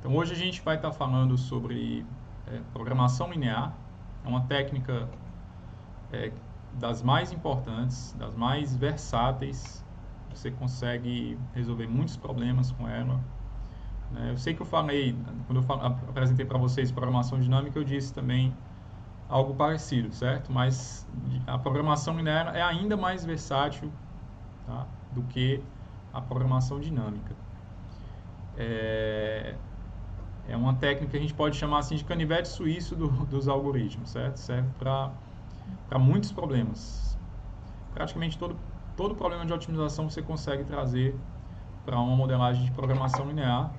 Então, hoje a gente vai estar falando sobre programação linear. É uma técnica das mais importantes, das mais versáteis. Você consegue resolver muitos problemas com ela. Eu sei que eu falei, quando eu apresentei para vocês programação dinâmica, eu disse também algo parecido, certo? Mas a programação linear é ainda mais versátil, tá, do que a programação dinâmica. É uma técnica que a gente pode chamar assim de canivete suíço dos algoritmos, certo? Serve para muitos problemas. Praticamente todo problema de otimização você consegue trazer para uma modelagem de programação linear.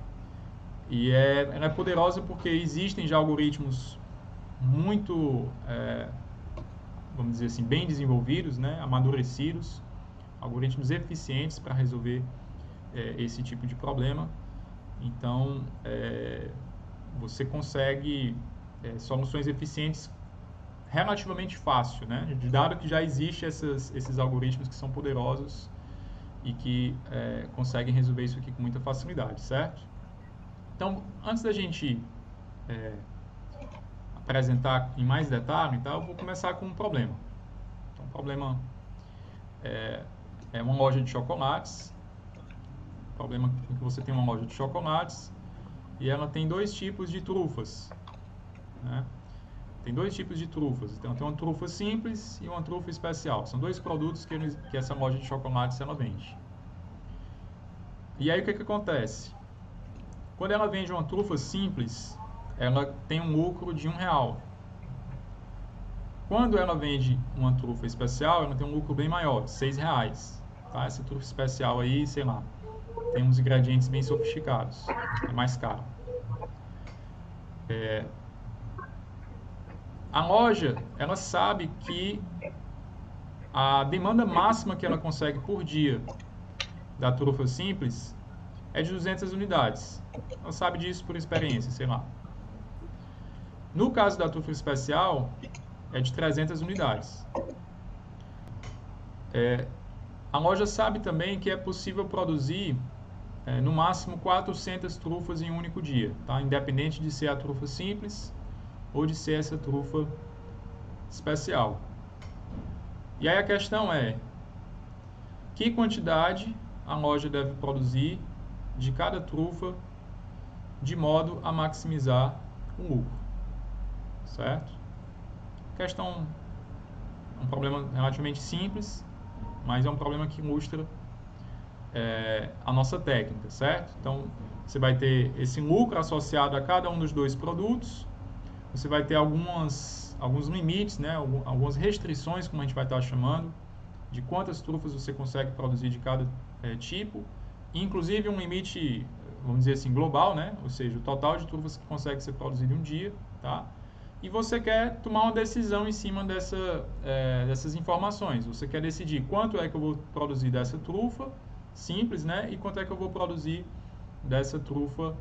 E ela é poderosa porque existem já algoritmos muito, vamos dizer assim, bem desenvolvidos, né? Amadurecidos, algoritmos eficientes para resolver esse tipo de problema. Então, você consegue soluções eficientes relativamente fácil, né? Dado que já existem esses algoritmos que são poderosos e que conseguem resolver isso aqui com muita facilidade, certo? Então, antes da gente apresentar em mais detalhe, então, eu vou começar com um problema. Então, o problema é uma loja de chocolates. O problema é que você tem uma loja de chocolates e ela tem dois tipos de trufas, né? Tem dois tipos de trufas. Então, tem uma trufa simples e uma trufa especial. São dois produtos que essa loja de chocolates ela vende. E aí, o que acontece? Quando ela vende uma trufa simples, ela tem um lucro de R$1. Quando ela vende uma trufa especial, ela tem um lucro bem maior, de R$6. Tá? Essa trufa especial aí, sei lá, tem uns ingredientes bem sofisticados, é mais caro. A loja, ela sabe que a demanda máxima que ela consegue por dia da trufa simples é de 200 unidades. Ela sabe disso por experiência, sei lá. No caso da trufa especial, é de 300 unidades. A loja sabe também que é possível produzir no máximo 400 trufas em um único dia, tá? Independente de ser a trufa simples ou de ser essa trufa especial. E aí a questão é, que quantidade a loja deve produzir de cada trufa de modo a maximizar o lucro, certo? Questão é um problema relativamente simples, mas é um problema que ilustra a nossa técnica, certo? Então, você vai ter esse lucro associado a cada um dos dois produtos, você vai ter alguns limites, né? Algumas restrições, como a gente vai estar chamando, de quantas trufas você consegue produzir de cada tipo, inclusive um limite, vamos dizer assim, global, né? Ou seja, o total de trufas que consegue ser produzido em um dia, tá? E você quer tomar uma decisão em cima dessas informações. Você quer decidir quanto é que eu vou produzir dessa trufa simples, né? E quanto é que eu vou produzir dessa trufa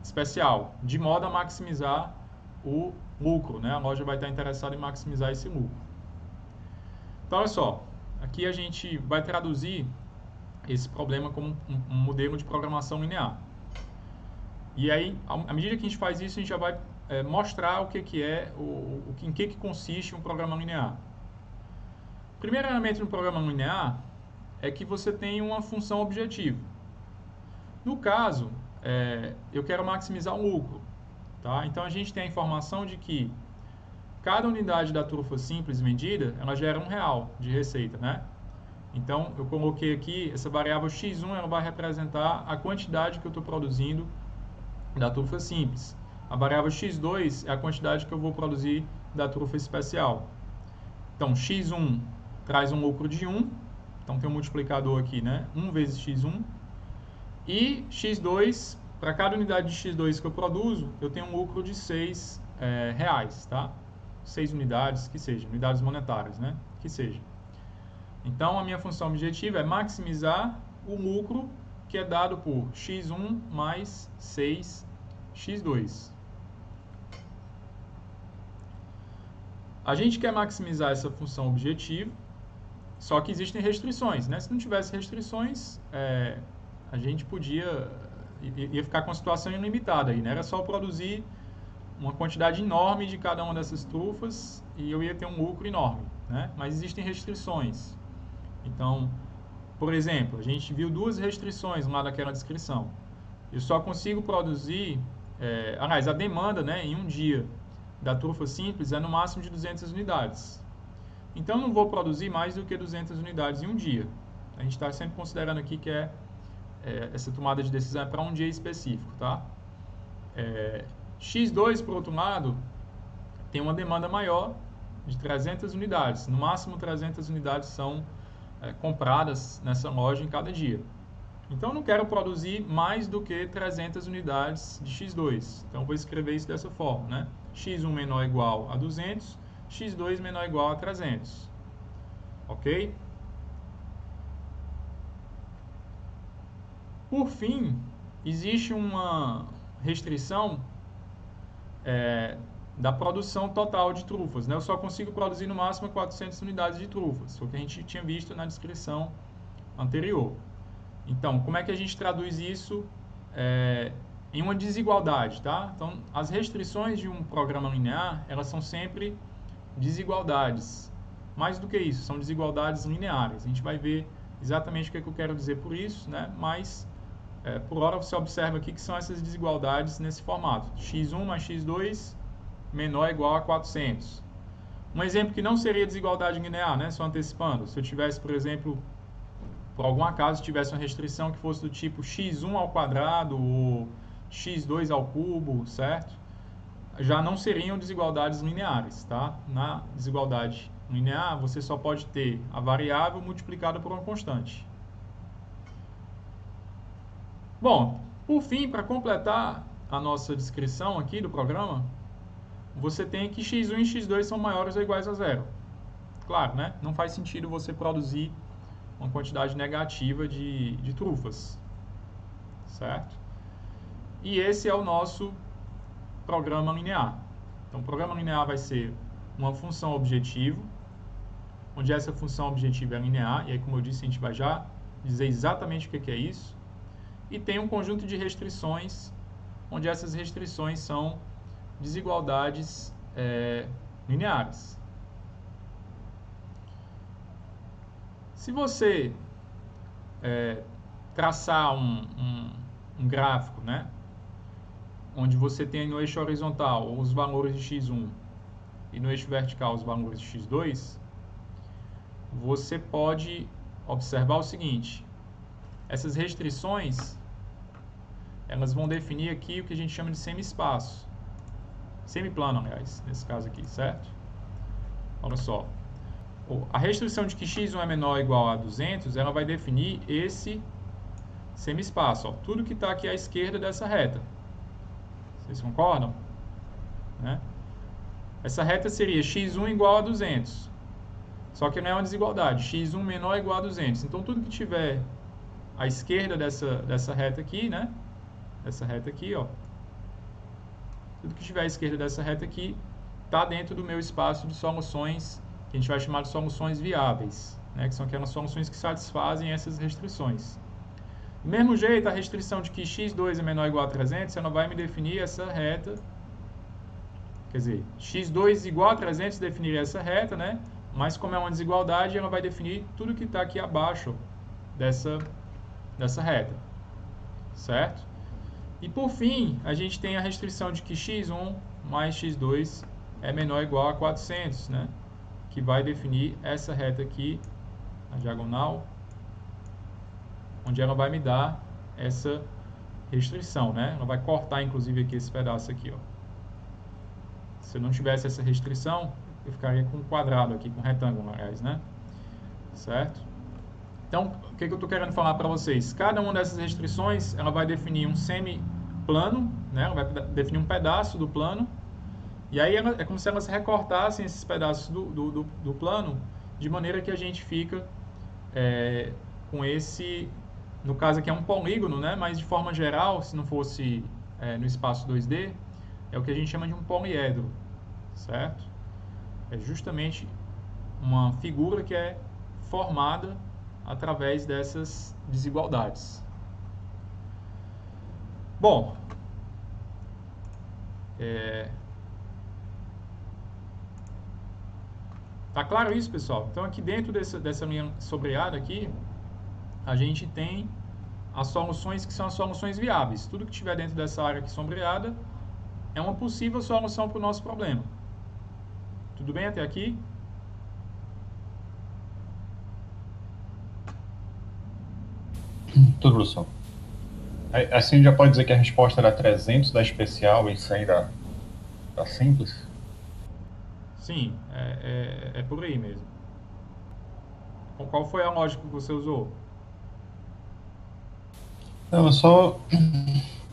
especial, de modo a maximizar o lucro, né? A loja vai estar interessada em maximizar esse lucro. Então, olha só, aqui a gente vai traduzir esse problema como um modelo de programação linear. E aí, à medida que a gente faz isso, a gente já vai mostrar o que é, em que consiste um programa linear. O primeiro elemento de um programa linear é que você tem uma função objetivo. No caso, eu quero maximizar o lucro, tá? Então, a gente tem a informação de que cada unidade da trufa simples vendida, ela gera R$1 de receita, né? Então, eu coloquei aqui, essa variável x1, ela vai representar a quantidade que eu estou produzindo da trufa simples. A variável x2 é a quantidade que eu vou produzir da trufa especial. Então, x1 traz um lucro de 1, então tem um multiplicador aqui, né? 1 vezes x1. E x2, para cada unidade de x2 que eu produzo, eu tenho um lucro de R$6, tá? 6 unidades, que seja, unidades monetárias, né? Que seja. Então, a minha função objetiva é maximizar o lucro que é dado por x1 mais 6x2. A gente quer maximizar essa função objetivo, só que existem restrições, né? Se não tivesse restrições, a gente podia ia ficar com a situação ilimitada aí, né? Era só produzir uma quantidade enorme de cada uma dessas trufas e eu ia ter um lucro enorme, né? Mas existem restrições. Então, por exemplo, a gente viu duas restrições lá naquela descrição. Eu só consigo produzir, aliás, a demanda, né, em um dia da trufa simples é no máximo de 200 unidades. Então, eu não vou produzir mais do que 200 unidades em um dia. A gente está sempre considerando aqui que essa tomada de decisão é para um dia específico, tá? X2, por outro lado, tem uma demanda maior de 300 unidades. No máximo, 300 unidades são compradas nessa loja em cada dia. Então, eu não quero produzir mais do que 300 unidades de X2. Então, eu vou escrever isso dessa forma, né? X1 menor ou igual a 200, X2 menor ou igual a 300. Ok? Por fim, existe uma restrição da produção total de trufas, né? Eu só consigo produzir no máximo 400 unidades de trufas, foi o que a gente tinha visto na descrição anterior. Então, como é que a gente traduz isso em uma desigualdade, tá? Então, as restrições de um programa linear, elas são sempre desigualdades. Mais do que isso, são desigualdades lineares. A gente vai ver exatamente o que eu quero dizer por isso, né? Mas, por hora, você observa aqui que são essas desigualdades nesse formato. x1 mais x2 menor ou igual a 400. Um exemplo que não seria desigualdade linear, né? Só antecipando. Se eu tivesse, por exemplo, por algum acaso, tivesse uma restrição que fosse do tipo x1 ao quadrado ou x2 ao cubo, certo? Já não seriam desigualdades lineares, tá? Na desigualdade linear, você só pode ter a variável multiplicada por uma constante. Bom, por fim, para completar a nossa descrição aqui do programa, você tem que x1 e x2 são maiores ou iguais a zero. Claro, né? Não faz sentido você produzir uma quantidade negativa de trufas, certo? E esse é o nosso programa linear. Então, o programa linear vai ser uma função objetivo, onde essa função objetivo é linear, e aí, como eu disse, a gente vai já dizer exatamente o que é isso, e tem um conjunto de restrições, onde essas restrições são desigualdades lineares. Se você traçar um gráfico, né, onde você tem no eixo horizontal os valores de x1 e no eixo vertical os valores de x2, você pode observar o seguinte: essas restrições, elas vão definir aqui o que a gente chama de semi-espaço. Semiplano, aliás, nesse caso aqui, certo? Olha só. A restrição de que x1 é menor ou igual a 200, ela vai definir esse semi-espaço. Tudo que está aqui à esquerda dessa reta. Vocês concordam? Né? Essa reta seria x1 igual a 200. Só que não é uma desigualdade. x1 menor ou igual a 200. Então, tudo que tiver à esquerda dessa reta aqui, né? Essa reta aqui, ó. Tudo que estiver à esquerda dessa reta aqui está dentro do meu espaço de soluções, que a gente vai chamar de soluções viáveis, né? Que são aquelas soluções que satisfazem essas restrições. Do mesmo jeito, a restrição de que x2 é menor ou igual a 300, ela vai me definir essa reta. Quer dizer, x2 igual a 300 definiria essa reta, né? Mas como é uma desigualdade, ela vai definir tudo que está aqui abaixo dessa reta. Certo? E por fim, a gente tem a restrição de que x1 mais x2 é menor ou igual a 400, né? Que vai definir essa reta aqui, a diagonal, onde ela vai me dar essa restrição, né? Ela vai cortar, inclusive, aqui esse pedaço aqui, ó. Se eu não tivesse essa restrição, eu ficaria com um quadrado aqui, com um retângulo, aliás, né? Certo? Então, o que eu estou querendo falar para vocês? Cada uma dessas restrições, ela vai definir um semiplano, né? Ela vai definir um pedaço do plano, e aí é como se elas recortassem esses pedaços do plano, de maneira que a gente fica com esse, no caso aqui é um polígono, né? Mas de forma geral, se não fosse no espaço 2D, é o que a gente chama de um poliedro, certo? É justamente uma figura que é formada através dessas desigualdades. Bom, tá claro isso, pessoal? Então aqui dentro dessa linha sombreada aqui, a gente tem as soluções que são as soluções viáveis. Tudo que tiver dentro dessa área aqui sombreada é uma possível solução para o nosso problema. Tudo bem até aqui? Tudo, professor. Assim já pode dizer que a resposta era 300 da especial e 100 da simples? Sim, é por aí mesmo. Qual foi a lógica que você usou? Não, eu só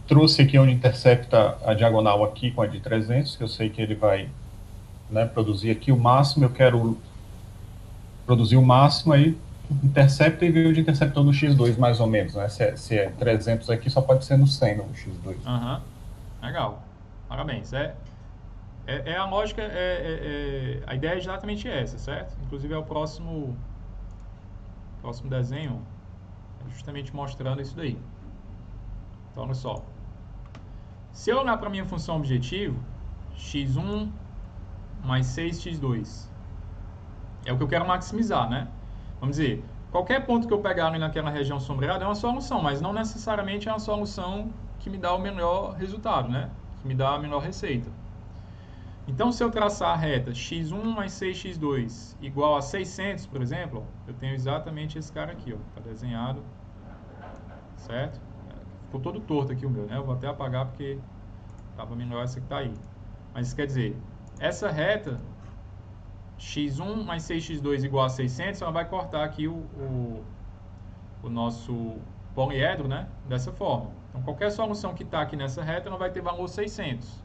trouxe aqui onde intercepta a diagonal aqui com a de 300, que eu sei que ele vai, né, produzir aqui o máximo, eu quero produzir o máximo, aí intercepta e vê o de interceptor no X2, mais ou menos, né? Se é 300 aqui, só pode ser no 100 no X2. Aham, legal. Parabéns. A lógica, a ideia é exatamente essa, certo? Inclusive é o próximo desenho, justamente mostrando isso daí. Então, olha só. Se eu olhar para a minha função objetivo, x1 mais 6x2, é o que eu quero maximizar, né? Vamos dizer, qualquer ponto que eu pegar ali naquela região sombreada é uma solução, mas não necessariamente é uma solução que me dá o melhor resultado, né? Que me dá a melhor receita. Então, se eu traçar a reta x1 mais 6x2 igual a 600, por exemplo, eu tenho exatamente esse cara aqui, ó, tá desenhado, certo? Ficou todo torto aqui o meu, né? Eu vou até apagar porque estava melhor essa que está aí. Mas isso quer dizer, essa reta x1 mais 6x2 igual a 600, ela vai cortar aqui o nosso poliedro, né? Dessa forma. Então, qualquer solução que está aqui nessa reta não vai ter valor 600.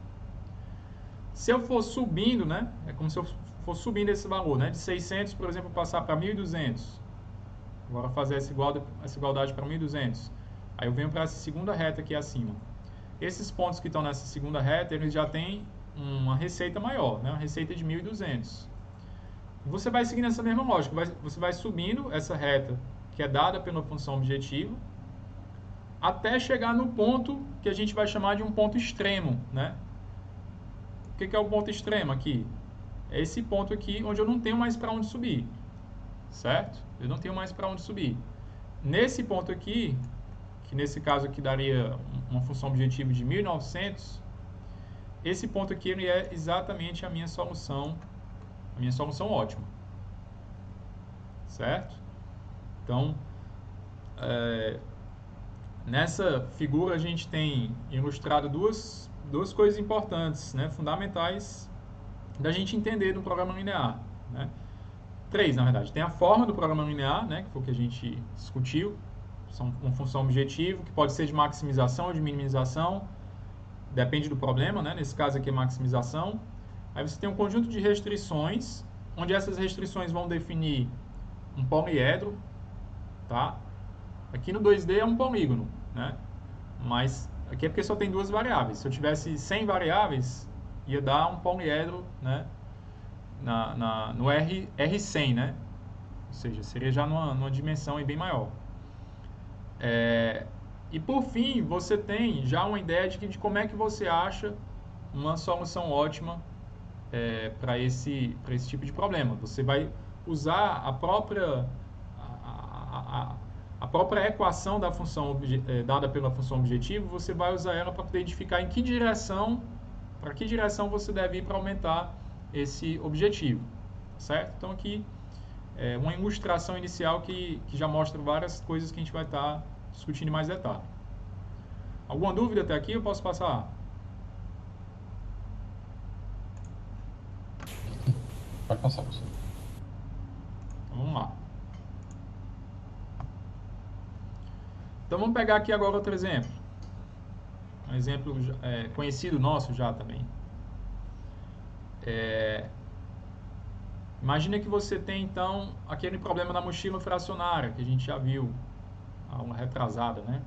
Se eu for subindo, né? É como se eu for subindo esse valor, né? De 600, por exemplo, passar para 1.200. Agora fazer essa igualdade para 1.200. Aí eu venho para essa segunda reta aqui acima. Esses pontos que estão nessa segunda reta, eles já têm uma receita maior, né? Uma receita de 1.200. Você vai seguindo essa mesma lógica. Você vai subindo essa reta que é dada pela função objetivo até chegar no ponto que a gente vai chamar de um ponto extremo, né? O que é o ponto extremo aqui? É esse ponto aqui onde eu não tenho mais para onde subir, certo? Eu não tenho mais para onde subir. Nesse ponto aqui, que nesse caso aqui daria uma função objetiva de 1.900, esse ponto aqui ele é exatamente a minha solução ótima, certo? Então, nessa figura a gente tem ilustrado duas coisas importantes, né, fundamentais da gente entender do programa linear, né? Três, na verdade. Tem a forma do programa linear, né, que foi o que a gente discutiu, uma função objetivo, que pode ser de maximização ou de minimização, depende do problema, né? Nesse caso aqui é maximização. Aí você tem um conjunto de restrições, onde essas restrições vão definir um poliedro, tá? Aqui no 2D é um polígono, né? Mas aqui é porque só tem duas variáveis. Se eu tivesse 100 variáveis, ia dar um poliedro, né? No R100, né? Ou seja, seria já numa dimensão aí bem maior. E por fim, você tem já uma ideia de como é que você acha uma solução ótima para esse tipo de problema. Você vai usar a própria equação da função dada pela função objetivo, você vai usar ela para poder identificar para que direção você deve ir para aumentar esse objetivo, certo? Então aqui é uma ilustração inicial que já mostra várias coisas que a gente vai estar discutindo em mais detalhe. Alguma dúvida até aqui? Eu posso passar? Pode passar, professor. Então vamos lá. Então vamos pegar aqui agora outro exemplo. Um exemplo conhecido nosso já também. Imagina que você tem então aquele problema da mochila fracionária que a gente já viu, a uma retrasada, né?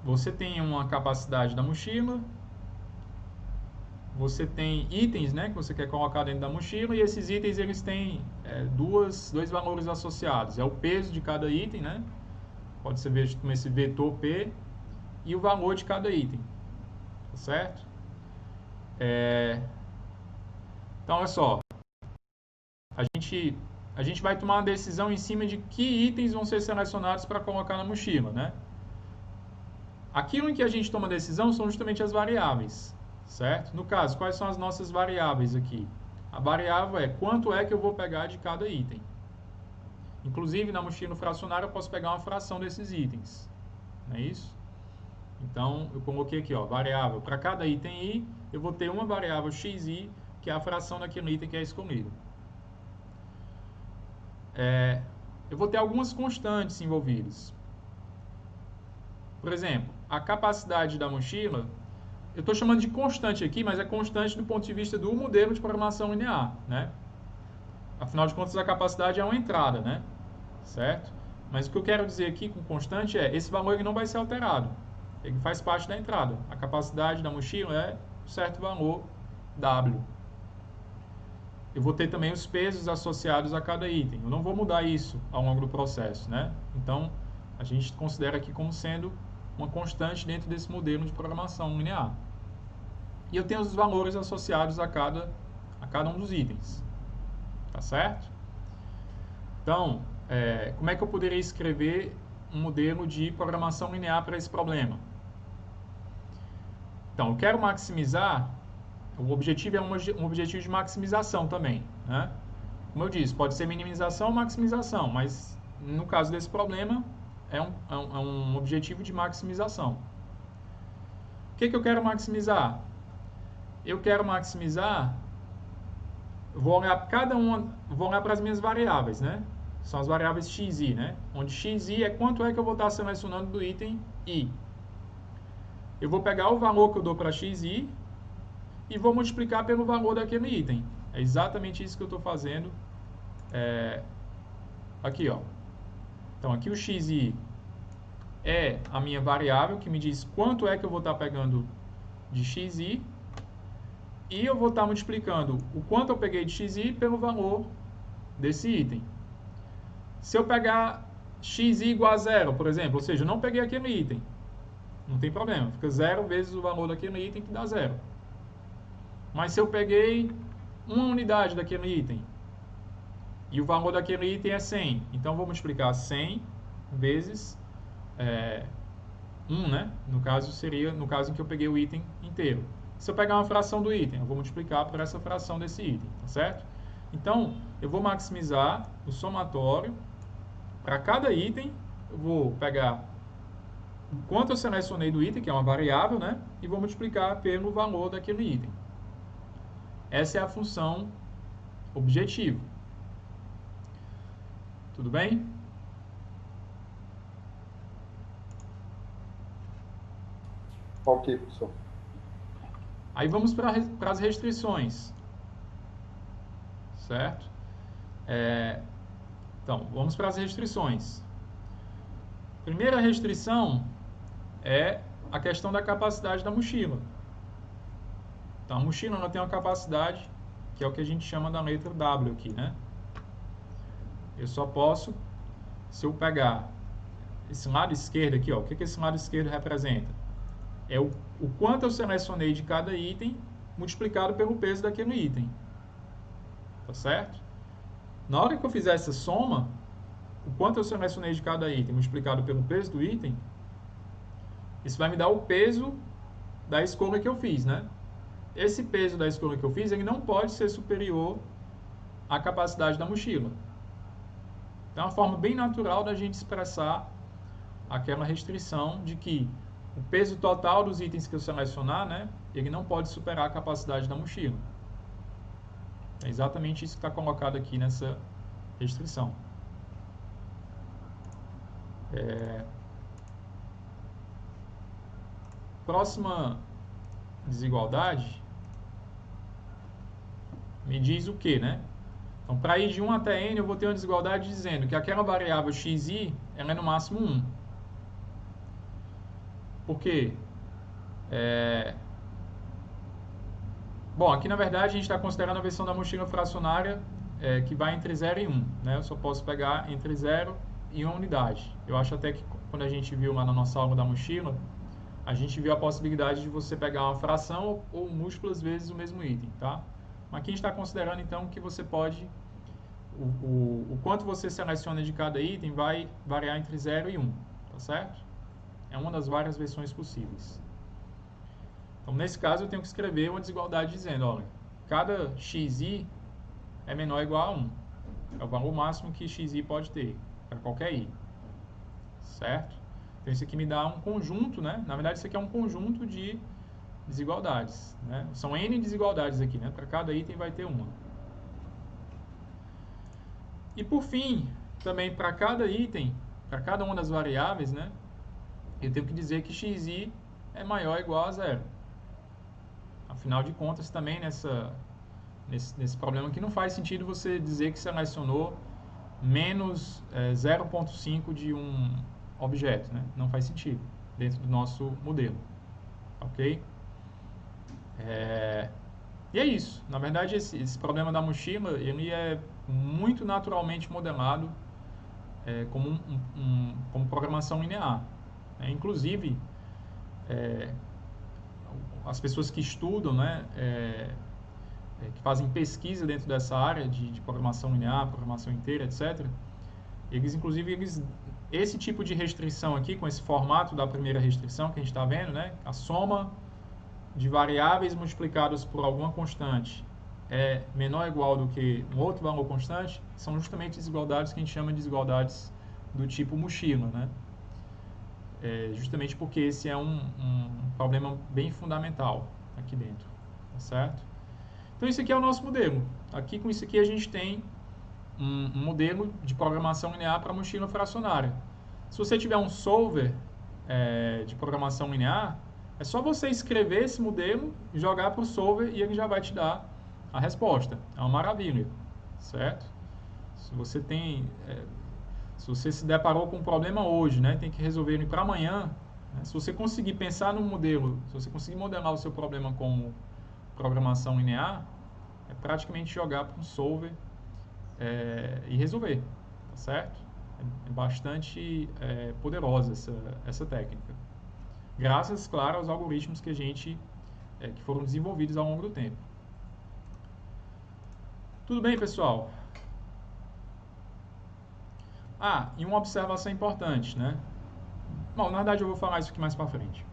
Você tem uma capacidade da mochila, você tem itens, né, que você quer colocar dentro da mochila, e esses itens eles têm dois valores associados. É o peso de cada item, né? pode ser visto como esse vetor P, e o valor de cada item, tá certo? Então, olha só, a gente vai tomar uma decisão em cima de que itens vão ser selecionados para colocar na mochila, né? Aquilo em que a gente toma decisão são justamente as variáveis, certo? No caso, quais são as nossas variáveis aqui? A variável é quanto é que eu vou pegar de cada item. Inclusive, na mochila fracionária, eu posso pegar uma fração desses itens, não é isso? Então, eu coloquei aqui, ó, variável. Para cada item i, eu vou ter uma variável xi, que é a fração daquele item que é escolhido. Eu vou ter algumas constantes envolvidas. Por exemplo, a capacidade da mochila, eu estou chamando de constante aqui, mas é constante do ponto de vista do modelo de programação linear, né? Afinal de contas, a capacidade é uma entrada, né? Certo? Mas o que eu quero dizer aqui com constante é, esse valor ele não vai ser alterado. Ele faz parte da entrada. A capacidade da mochila é um certo valor W. Eu vou ter também os pesos associados a cada item. Eu não vou mudar isso ao longo do processo, né? Então, a gente considera aqui como sendo uma constante dentro desse modelo de programação linear. E eu tenho os valores associados a cada um dos itens. Tá certo? Então, como é que eu poderia escrever um modelo de programação linear para esse problema? Então, eu quero maximizar, o objetivo é um objetivo de maximização também, né? Como eu disse, pode ser minimização ou maximização, mas no caso desse problema, é um objetivo de maximização. O que eu quero maximizar? Eu quero maximizar, vou olhar para as minhas variáveis, né? São as variáveis x e, né? Onde x e é quanto é que eu vou estar selecionando do item i. Eu vou pegar o valor que eu dou para x e vou multiplicar pelo valor daquele item. É exatamente isso que eu estou fazendo aqui, ó. Então, aqui o xi é a minha variável, que me diz quanto é que eu vou estar pegando de xi, e eu vou estar multiplicando o quanto eu peguei de xi pelo valor desse item. Se eu pegar xi igual a zero, por exemplo, ou seja, eu não peguei aquele item, não tem problema, fica 0 vezes o valor daquele item que dá 0. Mas se eu peguei uma unidade daquele item e o valor daquele item é 100, então eu vou multiplicar 100 vezes 1, né? No caso em que eu peguei o item inteiro. Se eu pegar uma fração do item, eu vou multiplicar por essa fração desse item, tá certo? Então, eu vou maximizar o somatório. Para cada item, eu vou pegar o quanto eu selecionei do item, que é uma variável, né? E vou multiplicar pelo valor daquele item. Essa é a função objetivo. Tudo bem? Ok, professor. Aí vamos para as restrições. Certo? Então, vamos para as restrições. Primeira restrição é a questão da capacidade da mochila. Então, a mochila ela tem uma capacidade, que é o que a gente chama da letra W aqui, né? Eu só posso, se eu pegar esse lado esquerdo aqui, ó, o que esse lado esquerdo representa? É o quanto eu selecionei de cada item multiplicado pelo peso daquele item. Tá certo? Na hora que eu fizer essa soma, o quanto eu selecionei de cada item multiplicado pelo peso do item, isso vai me dar o peso da escolha que eu fiz, né? Esse peso da escolha que eu fiz, ele não pode ser superior à capacidade da mochila. Então, é uma forma bem natural da gente expressar aquela restrição de que o peso total dos itens que eu selecionar, né, ele não pode superar a capacidade da mochila. É exatamente isso que está colocado aqui nessa restrição. Próxima desigualdade me diz o que, né? Então, para ir de 1 até n, eu vou ter uma desigualdade dizendo que aquela variável xi ela é no máximo 1. Por quê? Bom, aqui na verdade a gente está considerando a versão da mochila fracionária que vai entre 0 e 1. Né? Eu só posso pegar entre 0 e 1 unidade. Eu acho até que quando a gente viu lá na nossa aula da mochila, a gente viu a possibilidade de você pegar uma fração ou múltiplas vezes o mesmo item, tá? Mas aqui a gente está considerando, então, que você pode... O quanto você seleciona de cada item vai variar entre 0 e 1, tá certo? É uma das várias versões possíveis. Então, nesse caso, eu tenho que escrever uma desigualdade dizendo, olha, cada xi é menor ou igual a 1. É o valor máximo que xi pode ter, para qualquer i. Certo? Então, isso aqui me dá um conjunto, né? Na verdade, isso aqui é um conjunto de desigualdades, né? São n desigualdades aqui, né? Para cada item vai ter uma. E, por fim, também para cada item, para cada uma das variáveis, né? Eu tenho que dizer que xi é maior ou igual a 0. Afinal de contas, também nesse problema aqui não faz sentido você dizer que selecionou menos 0,5 de um objeto, né? Não faz sentido dentro do nosso modelo, ok? E é isso. Na verdade, esse problema da mochila, ele é muito naturalmente modelado como programação linear. Inclusive, as pessoas que estudam, né, que fazem pesquisa dentro dessa área de programação linear, programação inteira, etc., esse tipo de restrição aqui, com esse formato da primeira restrição que a gente está vendo, né, a soma de variáveis multiplicadas por alguma constante é menor ou igual do que um outro valor constante, são justamente desigualdades que a gente chama de desigualdades do tipo mochila, né? Justamente porque esse é um problema bem fundamental aqui dentro, tá certo? Então, isso aqui é o nosso modelo. Aqui, com isso aqui, a gente tem um modelo de programação linear para mochila fracionária. Se você tiver um solver de programação linear, é só você escrever esse modelo, jogar para o solver e ele já vai te dar a resposta. É uma maravilha, certo? Se você se deparou com um problema hoje, né, tem que resolver ele para amanhã, né, se você conseguir pensar no modelo, se você conseguir modelar o seu problema como programação linear, é praticamente jogar para um solver e resolver, tá certo? É bastante poderosa essa técnica. Graças, claro, aos algoritmos que que foram desenvolvidos ao longo do tempo. Tudo bem, pessoal? E uma observação importante, né? Bom, na verdade eu vou falar isso aqui mais para frente.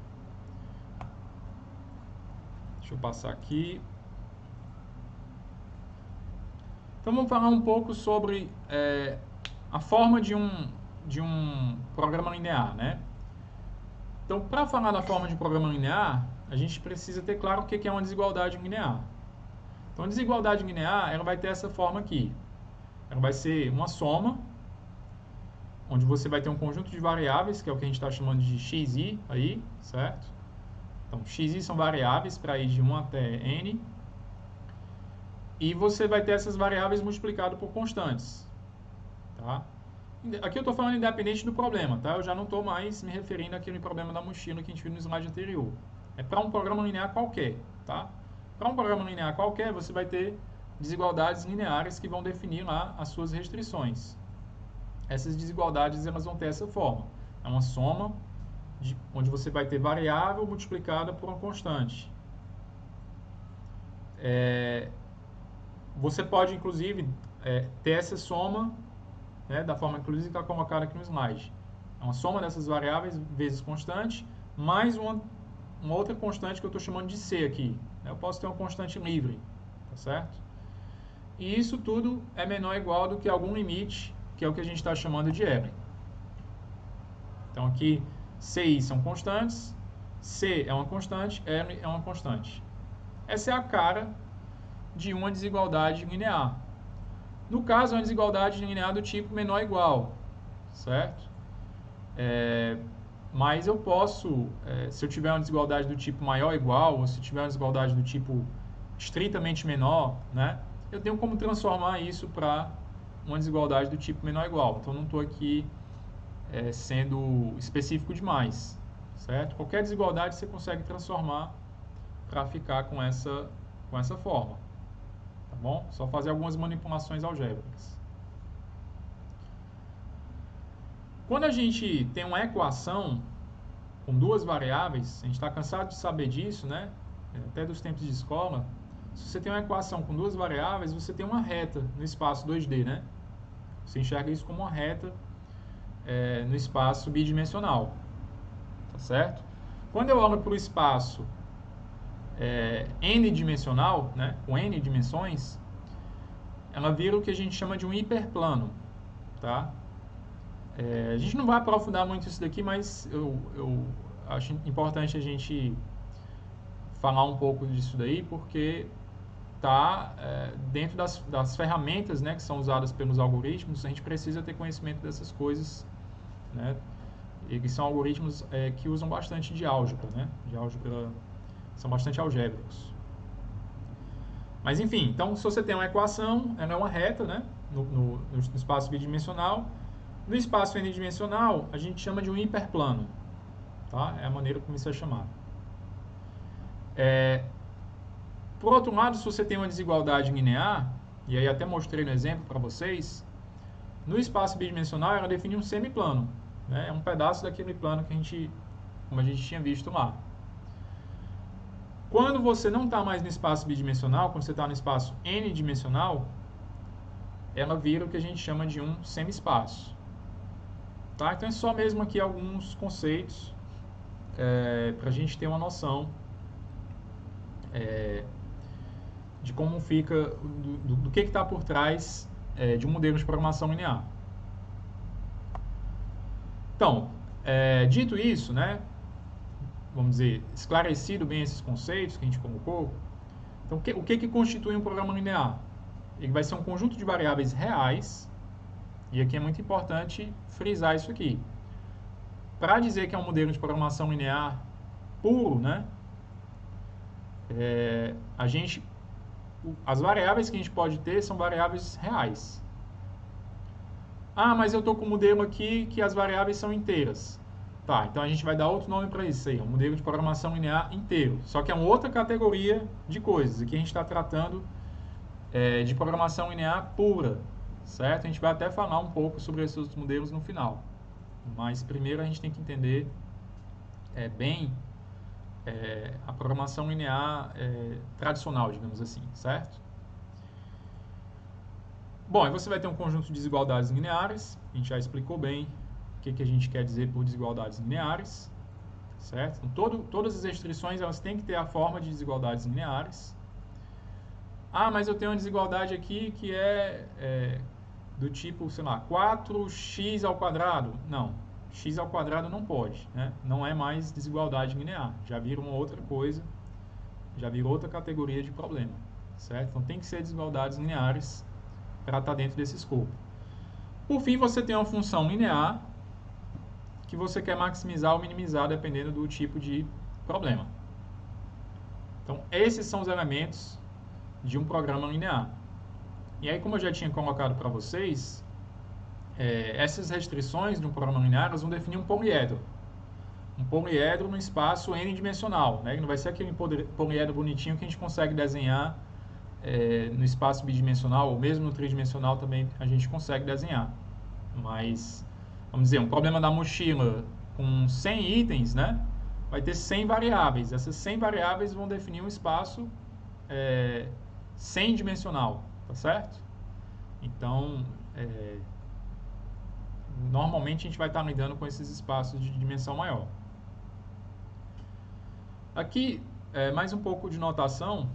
Deixa eu passar aqui. Então vamos falar um pouco sobre a forma de um programa linear, né? Então, para falar da forma de um programa linear, a gente precisa ter claro o que é uma desigualdade linear. Então, a desigualdade linear, ela vai ter essa forma aqui. Ela vai ser uma soma, onde você vai ter um conjunto de variáveis, que é o que a gente está chamando de xi aí, certo? Então, xi são variáveis para ir de 1 até n. E você vai ter essas variáveis multiplicado por constantes, tá? Aqui eu estou falando independente do problema, tá? Eu já não estou mais me referindo àquele problema da mochila que a gente viu no slide anterior. É para um programa linear qualquer, tá? Para um programa linear qualquer, você vai ter desigualdades lineares que vão definir lá as suas restrições. Essas desigualdades, elas vão ter essa forma. É uma soma, onde você vai ter variável multiplicada por uma constante. Você pode, inclusive, ter essa soma, né, da forma inclusive que está colocada aqui no slide. É uma soma dessas variáveis vezes constante, mais uma outra constante que eu estou chamando de C aqui. Eu posso ter uma constante livre, tá certo? E isso tudo é menor ou igual do que algum limite, que é o que a gente está chamando de R. Então aqui, CI são constantes, C é uma constante, R é uma constante. Essa é a cara de uma desigualdade linear. No caso, é uma desigualdade linear do tipo menor ou igual, certo? Mas eu posso, se eu tiver uma desigualdade do tipo maior ou igual, ou se tiver uma desigualdade do tipo estritamente menor, né, eu tenho como transformar isso para uma desigualdade do tipo menor ou igual. Então, não estou aqui sendo específico demais, certo? Qualquer desigualdade você consegue transformar para ficar com essa forma. Tá bom? Só fazer algumas manipulações algébricas. Quando a gente tem uma equação com duas variáveis, a gente está cansado de saber disso, né? Até dos tempos de escola. Se você tem uma equação com duas variáveis, você tem uma reta no espaço 2D, né? Você enxerga isso como uma reta no espaço bidimensional, tá certo? Quando eu olho para o espaço n-dimensional, né? Com n dimensões, ela vira o que a gente chama de um hiperplano, tá? A gente não vai aprofundar muito isso daqui, mas eu acho importante a gente falar um pouco disso daí, porque tá dentro das ferramentas, né, que são usadas pelos algoritmos. A gente precisa ter conhecimento dessas coisas, né? E que são algoritmos que usam bastante de álgebra, né? De álgebra, são bastante algébricos. Mas enfim, então se você tem uma equação, ela é uma reta, né? No espaço bidimensional. No espaço n-dimensional, a gente chama de um hiperplano, tá? É a maneira como isso é chamado. Por outro lado, se você tem uma desigualdade linear, e aí até mostrei no exemplo para vocês, no espaço bidimensional ela define um semiplano, né? É um pedaço daquele plano que como a gente tinha visto lá. Quando você não está mais no espaço bidimensional, quando você está no espaço n-dimensional, ela vira o que a gente chama de um semi-espaço. Tá? Então é só mesmo aqui alguns conceitos para a gente ter uma noção de como fica, do que está por trás de um modelo de programação linear. Então, dito isso, né, vamos dizer, esclarecido bem esses conceitos que a gente colocou, então o que constitui um programa linear? Ele vai ser um conjunto de variáveis reais, e aqui é muito importante frisar isso aqui. Para dizer que é um modelo de programação linear puro, né, as variáveis que a gente pode ter são variáveis reais. Ah, mas eu estou com um modelo aqui que as variáveis são inteiras. Tá, então a gente vai dar outro nome para isso aí, um modelo de programação linear inteiro. Só que é uma outra categoria de coisas. Aqui a gente está tratando de programação linear pura, certo? A gente vai até falar um pouco sobre esses outros modelos no final. Mas primeiro a gente tem que entender bem a programação linear tradicional, digamos assim, certo? Bom, aí você vai ter um conjunto de desigualdades lineares. A gente já explicou bem o que a gente quer dizer por desigualdades lineares, certo? Então, todas as restrições elas têm que ter a forma de desigualdades lineares. Ah, mas eu tenho uma desigualdade aqui que do tipo, sei lá, 4x ao quadrado. Não, x ao quadrado não pode, né? Não é mais desigualdade linear. Já vira uma outra coisa, já vira outra categoria de problema, certo? Então tem que ser desigualdades lineares para estar dentro desse escopo. Por fim, você tem uma função linear que você quer maximizar ou minimizar dependendo do tipo de problema. Então, esses são os elementos de um programa linear. E aí, como eu já tinha colocado para vocês, essas restrições de um programa linear elas vão definir um poliedro. Um poliedro no espaço n-dimensional, né? Não vai ser aquele poliedro bonitinho que a gente consegue desenhar no espaço bidimensional, ou mesmo no tridimensional também a gente consegue desenhar. Mas, vamos dizer, um problema da mochila com 100 itens, né? Vai ter 100 variáveis. Essas 100 variáveis vão definir um espaço 100-dimensional, tá certo? Então, normalmente a gente vai estar lidando com esses espaços de dimensão maior. Aqui, mais um pouco de notação.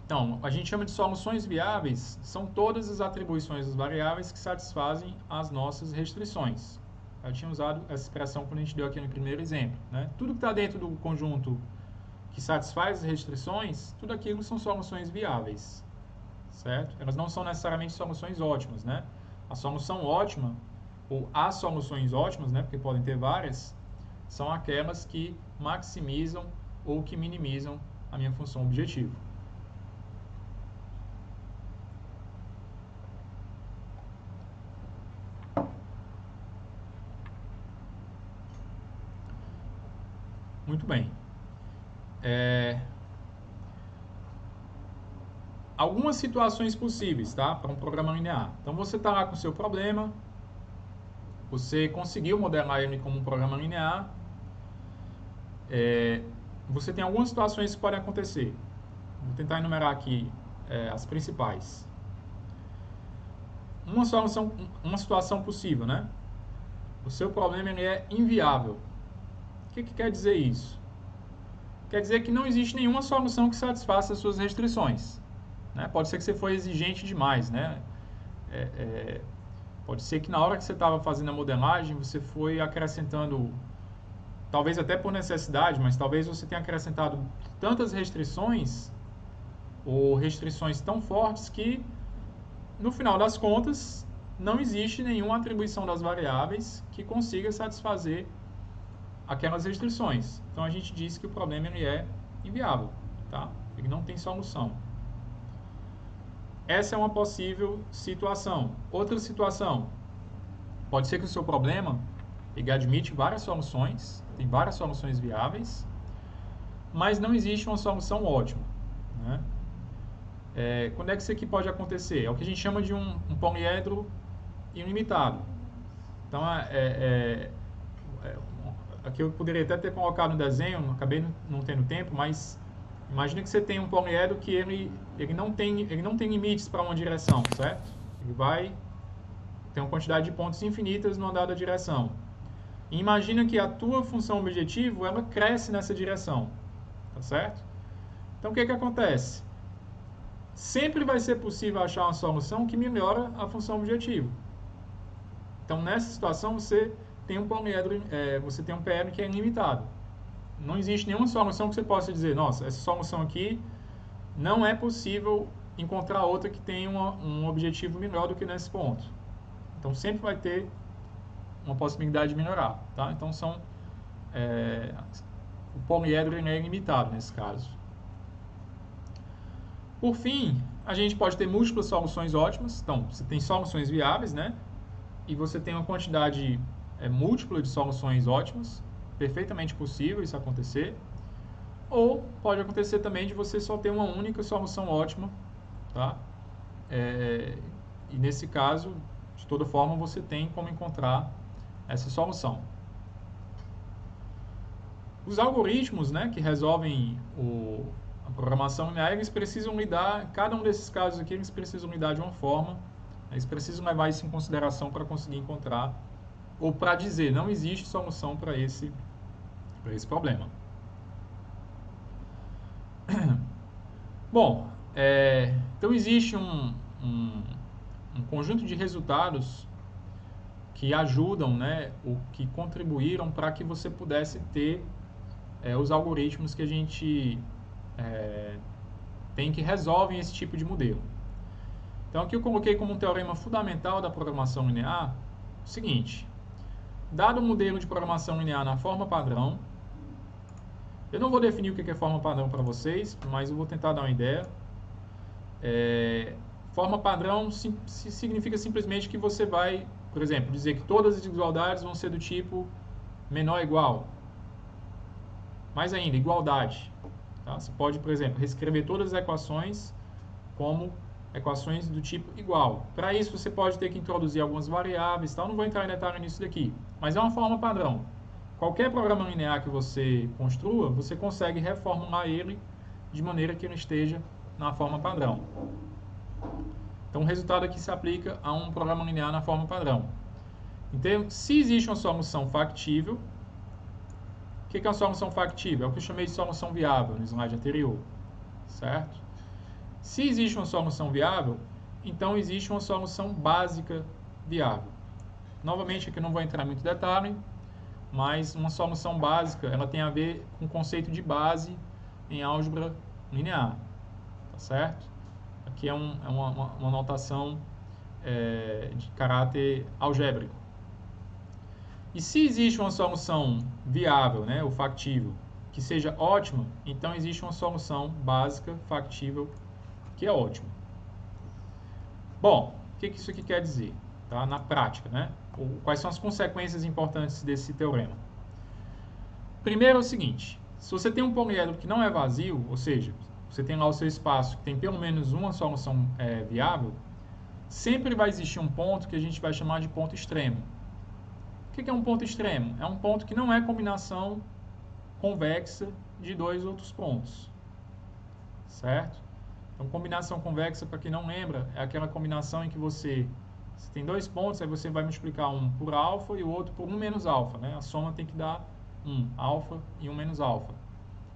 Então, a gente chama de soluções viáveis, são todas as atribuições das variáveis que satisfazem as nossas restrições. Eu tinha usado essa expressão quando a gente deu aqui no primeiro exemplo, né? Tudo que está dentro do conjunto que satisfaz as restrições, tudo aquilo são soluções viáveis, certo? Elas não são necessariamente soluções ótimas, né? A solução ótima, ou as soluções ótimas, né? Porque podem ter várias, são aquelas que maximizam ou que minimizam a minha função objetivo. Muito bem. Algumas situações possíveis, tá? Para um programa linear. Então, você está lá com o seu problema você conseguiu modelar ele como um programa linear, você tem algumas situações que podem acontecer. Vou tentar enumerar aqui as principais. Uma situação possível, né? O seu problema ele é inviável. O que quer dizer isso? Quer dizer que não existe nenhuma solução que satisfaça as suas restrições, né? Pode ser que você foi exigente demais, né? Pode ser que na hora que você estava fazendo a modelagem, você foi acrescentando, talvez até por necessidade, mas talvez você tenha acrescentado tantas restrições, ou restrições tão fortes que, no final das contas, não existe nenhuma atribuição das variáveis que consiga satisfazer aquelas restrições. Então a gente diz que o problema ele é inviável, tá? Ele não tem solução. Essa é uma possível situação. Outra situação, pode ser que o seu problema ele admite várias soluções, tem várias soluções viáveis, mas não existe uma solução ótima, né? Quando é que isso aqui pode acontecer? É o que a gente chama de um poliedro ilimitado. Então, aqui eu poderia até ter colocado no desenho, acabei não tendo tempo, mas imagine que você tem um poliedro que ele não tem limites para uma direção, certo? Ele vai ter uma quantidade de pontos infinitas numa dada direção. E imagina que a tua função objetivo, ela cresce nessa direção, tá certo? Então, o que acontece? Sempre vai ser possível achar uma solução que melhora a função objetivo. Então, nessa situação, você tem um poliedro, você tem um PL que é ilimitado. Não existe nenhuma solução que você possa dizer, nossa, essa solução aqui não é possível encontrar outra que tenha um objetivo melhor do que nesse ponto. Então, sempre vai ter uma possibilidade de melhorar, tá? Então, o poliedro é ilimitado nesse caso. Por fim, a gente pode ter múltiplas soluções ótimas. Então, você tem soluções viáveis, né? E você tem uma quantidade múltipla de soluções ótimas. Perfeitamente possível isso acontecer. Ou pode acontecer também de você só ter uma única solução ótima, tá? E nesse caso, de toda forma, você tem como encontrar essa solução. Os algoritmos, né, que resolvem a programação linear, eles precisam lidar, cada um desses casos aqui, eles precisam lidar de uma forma, eles precisam levar isso em consideração para conseguir encontrar, ou para dizer, não existe solução para esse problema. Bom, então existe um conjunto de resultados que ajudam, né, ou que contribuíram para que você pudesse ter os algoritmos que a gente tem que resolvem esse tipo de modelo. Então aqui eu coloquei como um teorema fundamental da programação linear o seguinte: dado o modelo de programação linear na forma padrão, eu não vou definir o que é forma padrão para vocês, mas eu vou tentar dar uma ideia. Forma padrão significa simplesmente que você vai, por exemplo, dizer que todas as desigualdades vão ser do tipo menor ou igual. Mais ainda, igualdade. Tá? Você pode, por exemplo, reescrever todas as equações como equações do tipo igual. Para isso, você pode ter que introduzir algumas variáveis, tal. Não vou entrar em detalhe nisso daqui, mas é uma forma padrão. Qualquer programa linear que você construa, você consegue reformular ele de maneira que ele esteja na forma padrão. Então, o resultado aqui se aplica a um programa linear na forma padrão. Então, se existe uma solução factível, o que é uma solução factível? É o que eu chamei de solução viável no slide anterior, certo? Se existe uma solução viável, então existe uma solução básica viável. Novamente, aqui eu não vou entrar em muito detalhe, mas uma solução básica, ela tem a ver com o conceito de base em álgebra linear, tá certo? Aqui é uma notação de caráter algébrico. E se existe uma solução viável, né, ou factível, que seja ótima, então existe uma solução básica factível que é ótima. Bom, o que isso aqui quer dizer, tá? Na prática, né? Quais são as consequências importantes desse teorema? Primeiro é o seguinte: se você tem um poliedro que não é vazio, ou seja, você tem lá o seu espaço que tem pelo menos uma solução viável, sempre vai existir um ponto que a gente vai chamar de ponto extremo. O que é um ponto extremo? É um ponto que não é combinação convexa de dois outros pontos, certo? Então, combinação convexa, para quem não lembra, é aquela combinação em que você tem dois pontos, aí você vai multiplicar um por alfa e o outro por 1 menos alfa, né? A soma tem que dar 1 alfa e 1 menos alfa,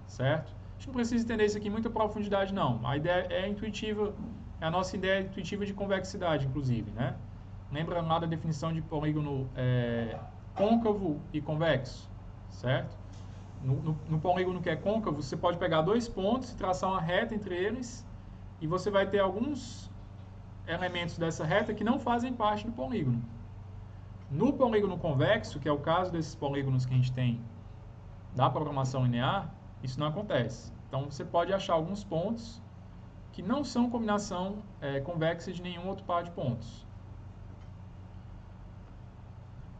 certo? A gente não precisa entender isso aqui em muita profundidade, não. A ideia é intuitiva, a nossa ideia é intuitiva de convexidade, inclusive, né? Lembra lá da definição de polígono côncavo e convexo, certo? No polígono que é côncavo, você pode pegar dois pontos e traçar uma reta entre eles, e você vai ter alguns elementos dessa reta que não fazem parte do polígono. No polígono convexo, que é o caso desses polígonos que a gente tem da programação linear, isso não acontece. Então, você pode achar alguns pontos que não são combinação convexa de nenhum outro par de pontos.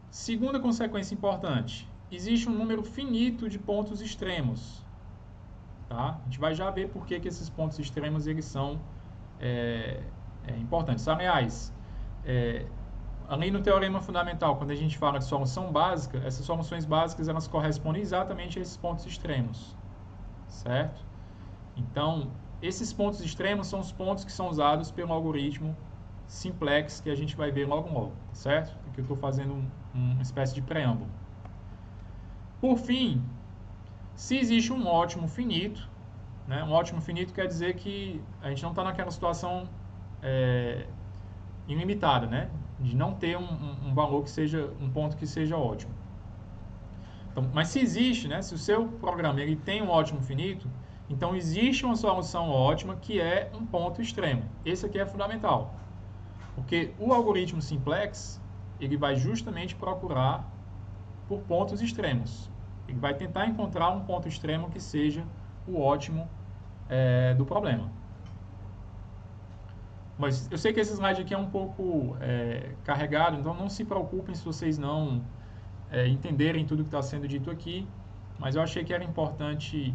Segunda consequência importante, existe um número finito de pontos extremos. Tá? A gente vai já ver por que esses pontos extremos eles são importantes. Aliás, ali no teorema fundamental, quando a gente fala de solução básica, essas soluções básicas elas correspondem exatamente a esses pontos extremos, certo? Então, esses pontos extremos são os pontos que são usados pelo algoritmo simplex, que a gente vai ver logo, certo? Aqui eu estou fazendo uma espécie de preâmbulo. Por fim, se existe um ótimo finito, né? Um ótimo finito quer dizer que a gente não está naquela situação ilimitada, né? De não ter um valor que seja, um ponto que seja ótimo. Então, mas se existe, né? Se o seu programa ele tem um ótimo finito, então existe uma solução ótima que é um ponto extremo. Esse aqui é fundamental. Porque o algoritmo simplex, ele vai justamente procurar por pontos extremos. Ele vai tentar encontrar um ponto extremo que seja o ótimo do problema. Mas eu sei que esse slide aqui é um pouco carregado, então não se preocupem se vocês não entenderem tudo que está sendo dito aqui, mas eu achei que era importante,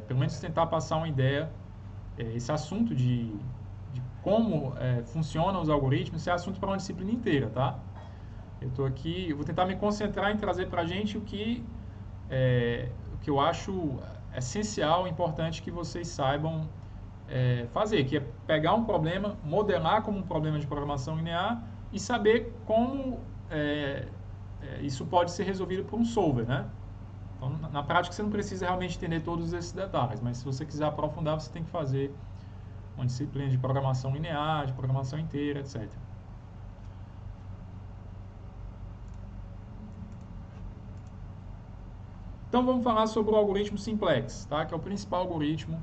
pelo menos tentar passar uma ideia, esse assunto de como funcionam os algoritmos, esse é assunto para uma disciplina inteira, tá? Eu estou aqui, eu vou tentar me concentrar em trazer para a gente o que eu acho essencial, importante que vocês saibam fazer, que é pegar um problema, modelar como um problema de programação linear e saber como isso pode ser resolvido por um solver, né? Então, na prática, você não precisa realmente entender todos esses detalhes, mas se você quiser aprofundar, você tem que fazer uma disciplina de programação linear, de programação inteira, etc. Então, vamos falar sobre o algoritmo simplex, tá? Que é o principal algoritmo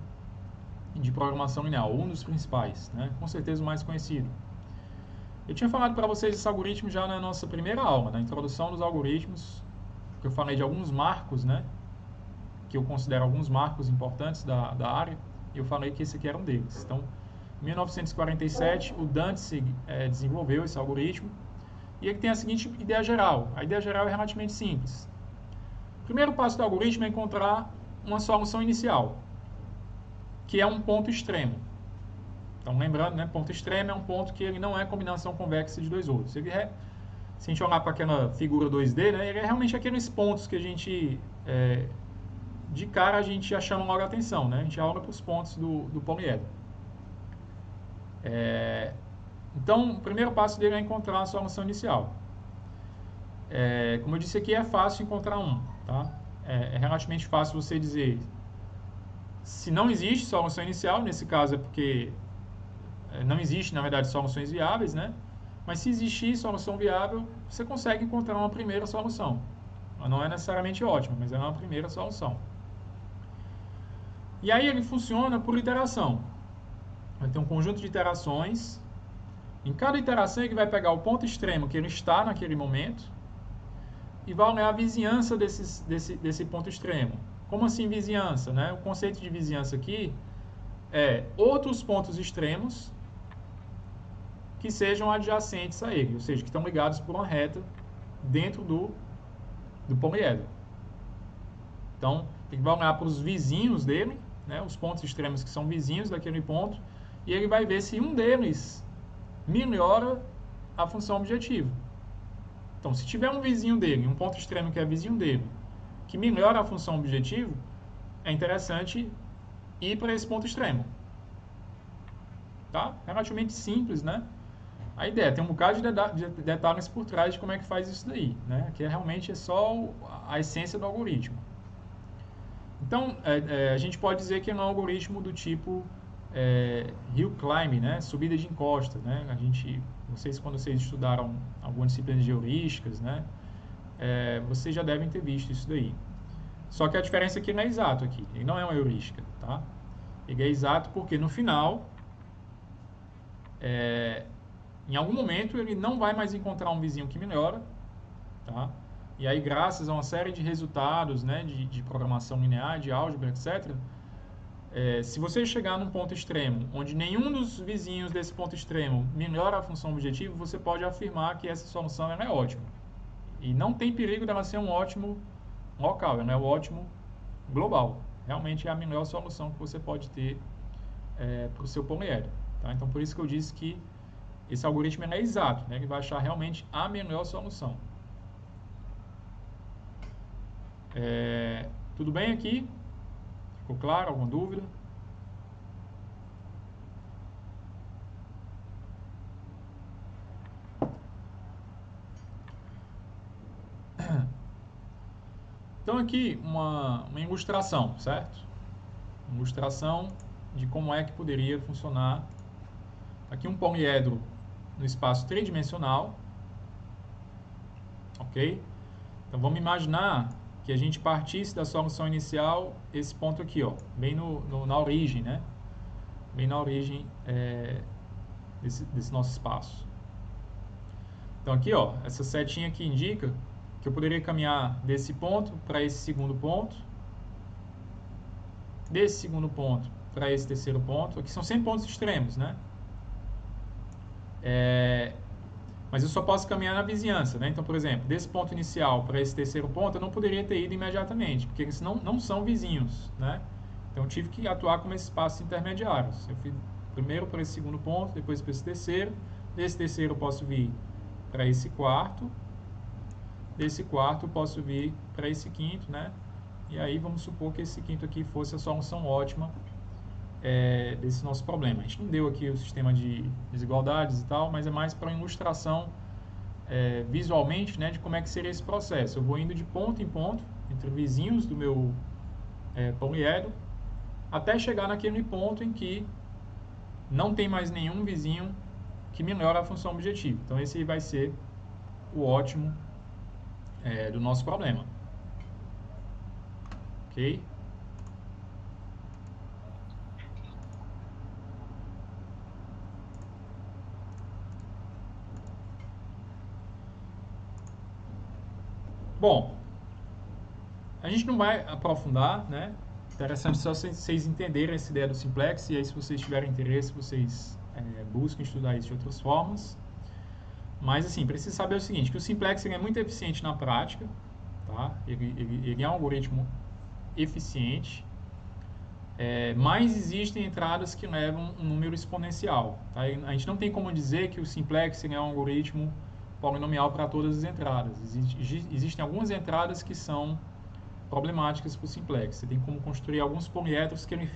de programação linear, um dos principais, né? Com certeza o mais conhecido. Eu tinha falado para vocês esse algoritmo já na nossa primeira aula, na introdução dos algoritmos, que eu falei de alguns marcos, né? Que eu considero alguns marcos importantes da área, e eu falei que esse aqui era um deles. Então, em 1947, o Dantzig desenvolveu esse algoritmo, e ele tem a seguinte ideia geral. A ideia geral é relativamente simples. O primeiro passo do algoritmo é encontrar uma solução inicial, que é um ponto extremo. Então, lembrando, né, ponto extremo é um ponto que ele não é combinação convexa de dois outros. Ele se a gente olhar para aquela figura 2D, né, ele é realmente aqueles pontos que a gente, de cara, a gente já chama logo a atenção, né? A gente olha para os pontos do poliedro. Então, o primeiro passo dele é encontrar a solução inicial. Como eu disse aqui, é fácil encontrar um, tá? É relativamente fácil você dizer se não existe solução inicial, nesse caso é porque não existe, na verdade, soluções viáveis, né? Mas se existir solução viável, você consegue encontrar uma primeira solução. Ela não é necessariamente ótima, mas ela é uma primeira solução. E aí ele funciona por iteração. Vai ter um conjunto de iterações. Em cada iteração ele vai pegar o ponto extremo que ele está naquele momento e vai olhar a vizinhança desse ponto extremo. Como assim vizinhança, né? O conceito de vizinhança aqui é outros pontos extremos que sejam adjacentes a ele, ou seja, que estão ligados por uma reta dentro do poliedro. Então, ele vai olhar para os vizinhos dele, né, os pontos extremos que são vizinhos daquele ponto, e ele vai ver se um deles melhora a função objetiva. Então, se tiver um vizinho dele, um ponto extremo que é vizinho dele, que melhora a função objetivo, é interessante ir para esse ponto extremo. Tá? Relativamente simples, né? A ideia, tem um bocado de detalhes por trás de como é que faz isso daí, né? Que realmente é só a essência do algoritmo. Então, a gente pode dizer que é um algoritmo do tipo hill climb, né? Subida de encosta, né? Quando vocês estudaram algumas disciplinas de heurísticas, né? Vocês já devem ter visto isso daí. Só que a diferença aqui não é exato aqui, ele não é uma heurística, tá? Ele é exato porque no final, em algum momento, ele não vai mais encontrar um vizinho que melhora, tá? E aí, graças a uma série de resultados, né, de programação linear, de álgebra, etc., se você chegar num ponto extremo, onde nenhum dos vizinhos desse ponto extremo melhora a função objetivo, você pode afirmar que essa solução é ótima. E não tem perigo dela ser um ótimo local, ela é um ótimo global. Realmente é a melhor solução que você pode ter para o seu poliedro. Tá? Então, por isso que eu disse que esse algoritmo é exato, né? Ele vai achar realmente a melhor solução. Tudo bem aqui? Ficou claro? Alguma dúvida? Então aqui uma ilustração, certo? Uma ilustração de como é que poderia funcionar aqui um poliedro no espaço tridimensional, ok? Então vamos imaginar que a gente partisse da solução inicial, esse ponto aqui, ó, bem na origem, né? Bem na origem desse nosso espaço. Então aqui, ó, essa setinha aqui indica que eu poderia caminhar desse ponto para esse segundo ponto, desse segundo ponto para esse terceiro ponto. Aqui são sempre pontos extremos, né? Mas eu só posso caminhar na vizinhança, né? Então, por exemplo, desse ponto inicial para esse terceiro ponto, eu não poderia ter ido imediatamente, porque eles não são vizinhos, né? Então, eu tive que atuar como esses espaços intermediários. Eu fui primeiro para esse segundo ponto, depois para esse terceiro. Desse terceiro eu posso vir para esse quarto. Desse quarto eu posso vir para esse quinto, né? E aí vamos supor que esse quinto aqui fosse a solução ótima desse nosso problema. A gente não deu aqui o sistema de desigualdades e tal, mas é mais para uma ilustração visualmente, né, de como é que seria esse processo. Eu vou indo de ponto em ponto, entre vizinhos do meu poliedro, até chegar naquele ponto em que não tem mais nenhum vizinho que melhora a função objetiva. Então esse vai ser o ótimo do nosso problema. Ok? Bom, a gente não vai aprofundar, né? Interessante só vocês entenderem essa ideia do simplex, e aí se vocês tiverem interesse, vocês busquem estudar isso de outras formas. Mas assim, precisa saber o seguinte, que o simplex é muito eficiente na prática, tá? Ele é um algoritmo eficiente, mas existem entradas que levam um número exponencial, tá? A gente não tem como dizer que o simplex é um algoritmo polinomial para todas as entradas. Existem algumas entradas que são problemáticas para o simplex. Você tem como construir alguns poliedros que ele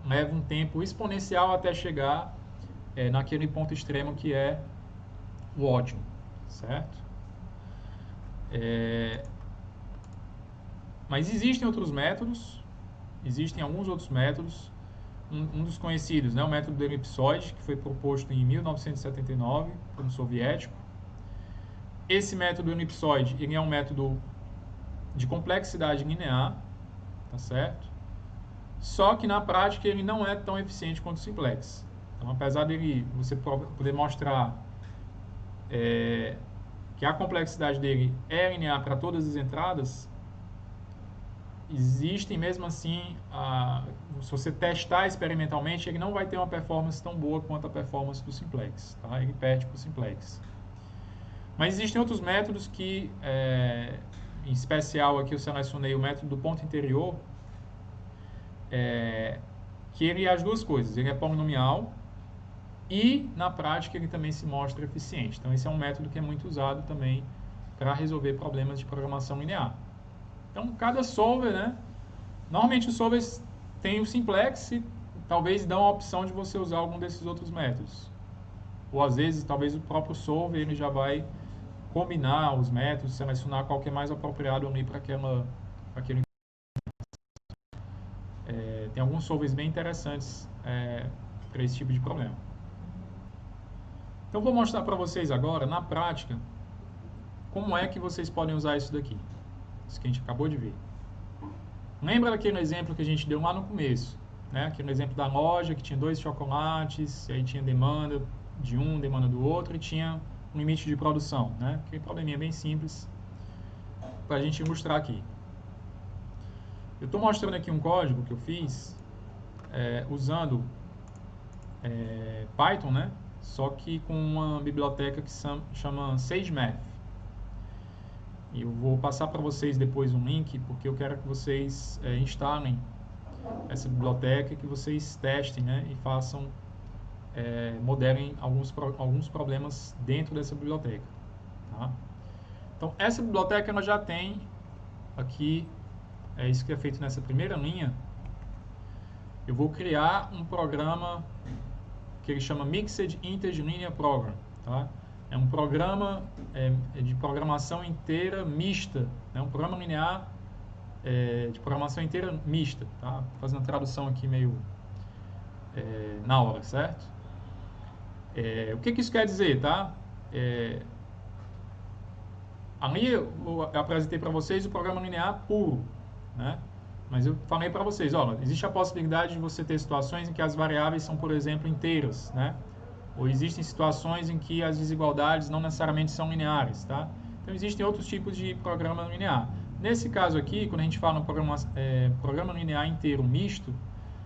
leva um tempo exponencial até chegar naquele ponto extremo que é o ótimo, certo? Mas existem outros métodos, existem alguns outros métodos. Um dos conhecidos, né, o método do elipsoide, que foi proposto em 1979 por um soviético. Esse método elipsoide, ele é um método de complexidade linear, tá certo? Só que na prática ele não é tão eficiente quanto o simplex. Então, apesar dele você poder mostrar que a complexidade dele é linear para todas as entradas, existem mesmo assim, se você testar experimentalmente, ele não vai ter uma performance tão boa quanto a performance do simplex, tá? Ele perde para o simplex. Mas existem outros métodos que, em especial aqui eu selecionei o método do ponto interior, que ele é as duas coisas. Ele é polinomial, e na prática ele também se mostra eficiente. Então esse é um método que é muito usado também para resolver problemas de programação linear. Então cada solver, né? Normalmente os solvers têm o simplex e talvez dão a opção de você usar algum desses outros métodos. Ou às vezes talvez o próprio solver ele já vai combinar os métodos, selecionar qual que é mais apropriado ali para aquele. Tem alguns solvers bem interessantes para esse tipo de problema. Então vou mostrar para vocês agora, na prática, como é que vocês podem usar isso daqui. Isso que a gente acabou de ver. Lembra daquele exemplo que a gente deu lá no começo? Né? Aquele exemplo da loja que tinha 2 chocolates, e aí tinha demanda de um, demanda do outro, e tinha um limite de produção. Né? Aquele probleminha bem simples para a gente ilustrar aqui. Eu estou mostrando aqui um código que eu fiz usando Python, né? Só que com uma biblioteca que chama SageMath. E eu vou passar para vocês depois um link, porque eu quero que vocês instalem essa biblioteca, que vocês testem, né? E façam, modelem alguns problemas dentro dessa biblioteca. Tá? Então, essa biblioteca ela já tem aqui, isso que é feito nessa primeira linha. Eu vou criar um programa que ele chama Mixed Integer Linear Program. Tá? É um programa de programação inteira mista, né? Um programa linear de programação inteira mista. Tá? Fazendo a tradução aqui meio na hora, certo? O que isso quer dizer? Tá? Ali eu apresentei para vocês o programa linear puro, né? Mas eu falei para vocês, existe a possibilidade de você ter situações em que as variáveis são, por exemplo, inteiras, né? Ou existem situações em que as desigualdades não necessariamente são lineares, tá? Então existem outros tipos de programa linear. Nesse caso aqui, quando a gente fala no programa linear inteiro misto,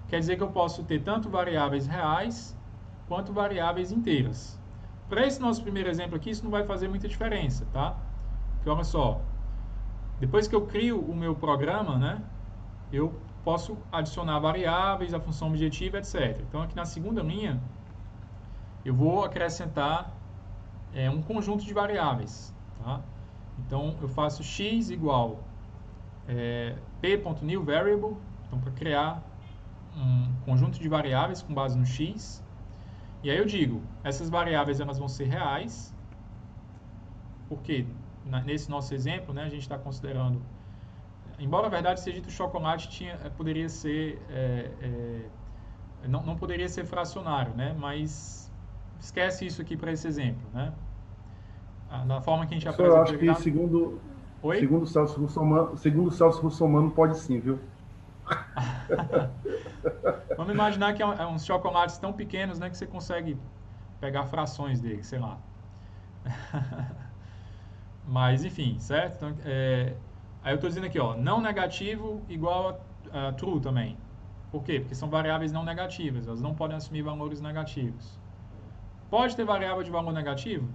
quer dizer que eu posso ter tanto variáveis reais quanto variáveis inteiras. Para esse nosso primeiro exemplo aqui, isso não vai fazer muita diferença, tá? Porque olha só, depois que eu crio o meu programa, né, eu posso adicionar variáveis, a função objetiva, etc. Então aqui na segunda linha, eu vou acrescentar um conjunto de variáveis. Tá? Então eu faço x igual p.new variable, então para criar um conjunto de variáveis com base no x. E aí eu digo, essas variáveis elas vão ser reais, porque nesse nosso exemplo, né, a gente está considerando, embora a verdade seja dito, o chocolate poderia ser, não poderia ser fracionário, né, mas esquece isso aqui para esse exemplo, né? Da forma que a gente apresenta. Eu acho que segundo o Celso Russomano pode sim, viu? Vamos imaginar que é uns chocolates tão pequenos, né, que você consegue pegar frações deles, sei lá. Mas, enfim, certo? Então, aí eu estou dizendo aqui, não negativo igual a true também. Por quê? Porque são variáveis não negativas, elas não podem assumir valores negativos. Pode ter variável de valor negativo?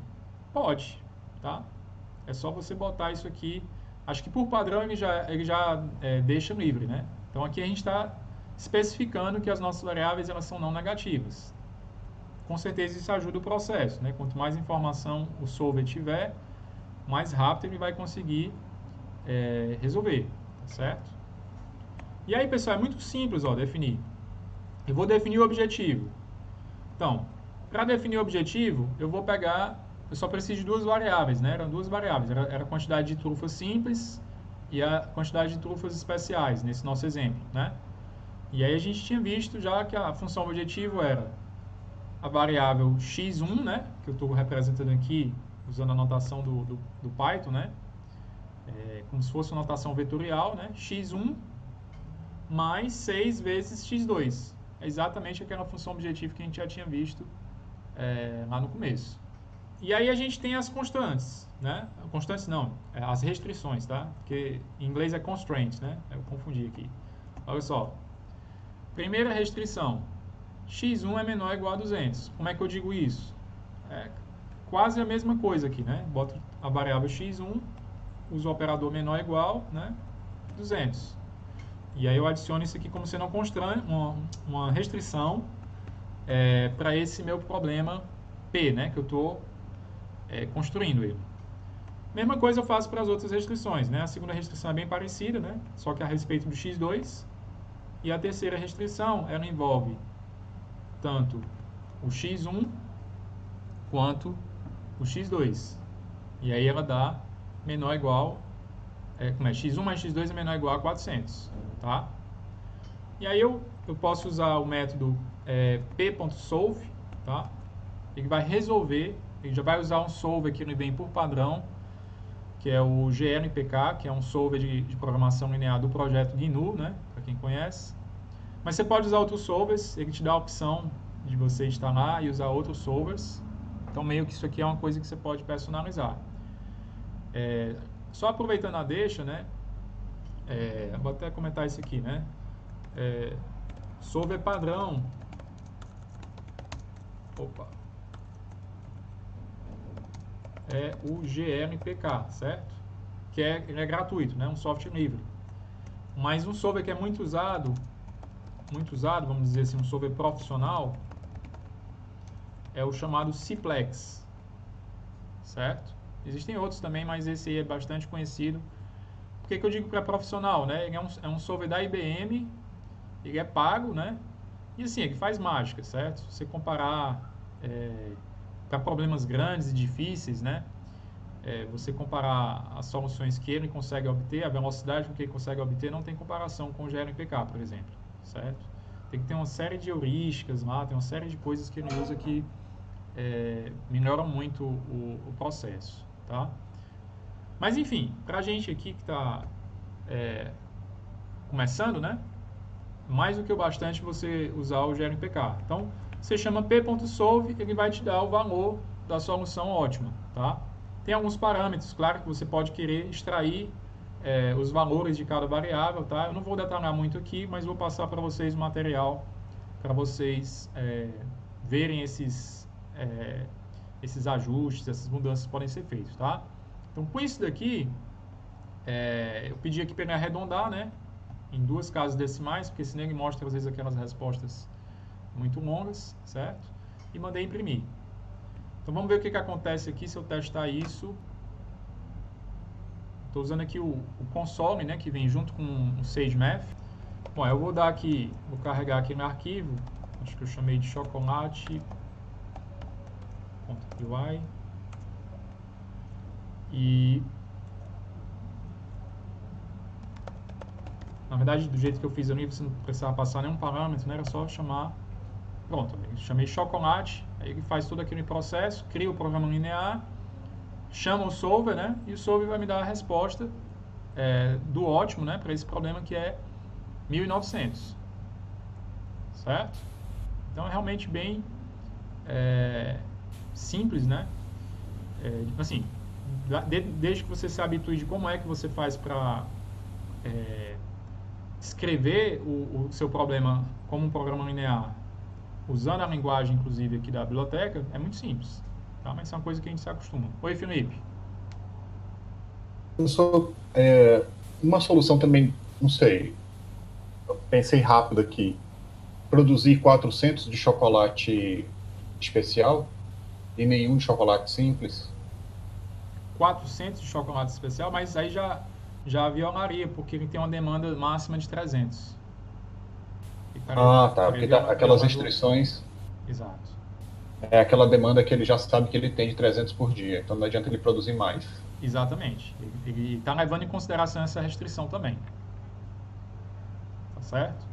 Pode, tá? É só você botar isso aqui. Acho que por padrão ele já deixa livre, né? Então aqui a gente está especificando que as nossas variáveis elas são não negativas. Com certeza isso ajuda o processo, né? Quanto mais informação o solver tiver, mais rápido ele vai conseguir resolver, tá certo? E aí, pessoal, é muito simples, definir. Eu vou definir o objetivo. Então, para definir o objetivo, eu só preciso de duas variáveis, né? Eram duas variáveis, era a quantidade de trufas simples e a quantidade de trufas especiais, nesse nosso exemplo, né? E aí a gente tinha visto já que a função objetivo era a variável x1, né? Que eu estou representando aqui usando a notação do Python, né? Como se fosse uma notação vetorial, né? x1 mais 6 vezes x2. É exatamente aquela função objetivo que a gente já tinha visto lá no começo. E aí a gente tem as constantes, né? Constantes não, as restrições, tá? Porque em inglês é constraint, né? Eu confundi aqui. Olha só. Primeira restrição. x1 é menor ou igual a 200. Como é que eu digo isso? É quase a mesma coisa aqui, né? Boto a variável x1, uso o operador menor ou igual, né? 200. E aí eu adiciono isso aqui como sendo uma restrição para esse meu problema P, né, que eu estou construindo ele. Mesma coisa eu faço para as outras restrições, né? A segunda restrição é bem parecida, né? Só que a respeito do x2. E a terceira restrição, ela envolve tanto o x1 quanto o x2. E aí ela dá menor ou igual, como é? X1 mais x2 é menor ou igual a 400, tá? E aí eu posso usar o método p.solve, tá? Ele vai resolver, ele já vai usar um solver que ele vem por padrão, que é o GNPK, que é um solver de programação linear do projeto GNU, né? Para quem conhece. Mas você pode usar outros solvers, ele te dá a opção de você instalar e usar outros solvers. Então, meio que isso aqui é uma coisa que você pode personalizar. Só aproveitando a deixa, né? Vou até comentar isso aqui, né? Solver padrão. Opa. É o GNPK, certo? Que ele é gratuito, né? Um software livre. Mas um solver que é muito usado, vamos dizer assim, um solver profissional, é o chamado Cplex, certo? Existem outros também, mas esse aí é bastante conhecido. Por que eu digo que é profissional, né? Ele é um solver da IBM, ele é pago, né? E assim, ele faz mágica, certo? Se você comparar para problemas grandes e difíceis, né? Você comparar as soluções que ele consegue obter, a velocidade com que ele consegue obter, não tem comparação com o GNPK, por exemplo, certo? Tem que ter uma série de heurísticas lá, tem uma série de coisas que ele usa que melhoram muito o processo, tá? Mas enfim, pra gente aqui que está começando, né? Mais do que o bastante você usar o GNPK. Então, você chama p.solve, ele vai te dar o valor da solução ótima, tá? Tem alguns parâmetros, claro, que você pode querer extrair os valores de cada variável, tá? Eu não vou detalhar muito aqui, mas vou passar para vocês o material para vocês verem esses ajustes, essas mudanças podem ser feitas, tá? Então, com isso daqui, eu pedi aqui para ele arredondar, né? Em 2 casas decimais, porque senão ele mostra às vezes aquelas respostas muito longas, certo? E mandei imprimir. Então vamos ver o que acontece aqui se eu testar isso. Estou usando aqui o console, né, que vem junto com o SageMath. Bom, eu vou dar aqui, vou carregar aqui no arquivo, acho que eu chamei de chocolate.py. E na verdade, do jeito que eu fiz ali, você não precisava passar nenhum parâmetro, né? Era só chamar. Pronto, eu chamei chocolate, aí ele faz todo aquele processo, cria o programa linear, chama o solver, né? E o solver vai me dar a resposta do ótimo, né? Para esse problema que é 1900, certo? Então é realmente bem simples, né? Assim, desde que você se habitue de como é que você faz para escrever o seu problema como um programa linear, usando a linguagem, inclusive, aqui da biblioteca, é muito simples, tá? Mas é uma coisa que a gente se acostuma. Oi, Felipe. Uma solução também, não sei, eu pensei rápido aqui, produzir 400 de chocolate especial e nenhum de chocolate simples. 400 de chocolate especial, mas aí já violaria, porque ele tem uma demanda máxima de 300. Tá, porque aquelas restrições... Exato. É aquela demanda que ele já sabe que ele tem de 300 por dia, então não adianta ele produzir mais. Exatamente. Ele está levando em consideração essa restrição também. Tá certo?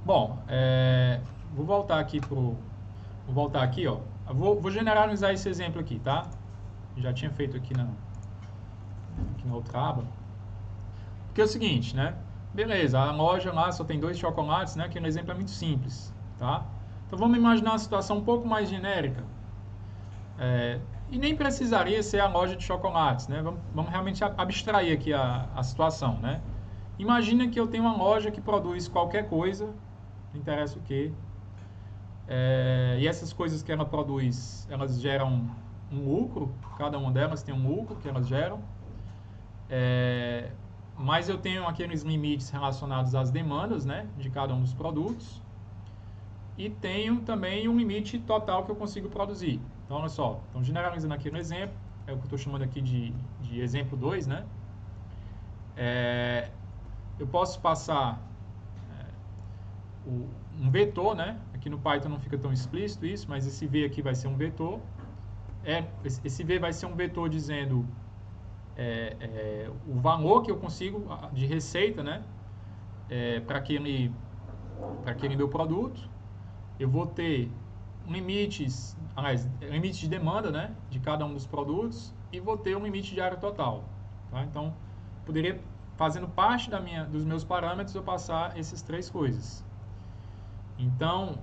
Bom, vou voltar aqui, ó. Vou generalizar esse exemplo aqui, tá? Já tinha feito aqui na outra aba. Porque é o seguinte, né? Beleza, a loja lá só tem 2 chocolates, né? Que no exemplo é muito simples, tá? Então vamos imaginar uma situação um pouco mais genérica. E nem precisaria ser a loja de chocolates, né? Vamos realmente abstrair aqui a situação, né? Imagina que eu tenho uma loja que produz qualquer coisa, não interessa o que, e essas coisas que ela produz, elas geram um lucro, cada uma delas tem um lucro que elas geram, mas eu tenho aqueles limites relacionados às demandas, né, de cada um dos produtos, e tenho também um limite total que eu consigo produzir. Então, olha só, então, generalizando aqui no exemplo, é o que eu estou chamando aqui de exemplo 2, né? Eu posso passar um vetor, né? Aqui no Python não fica tão explícito isso, mas esse V aqui vai ser um vetor. Esse V vai ser um vetor dizendo o valor que eu consigo de receita, né? Para aquele meu produto. Eu vou ter limites de demanda, né? De cada um dos produtos, e vou ter um limite de área total. Tá? Então, poderia, fazendo parte dos meus parâmetros, eu passar essas três coisas. Então,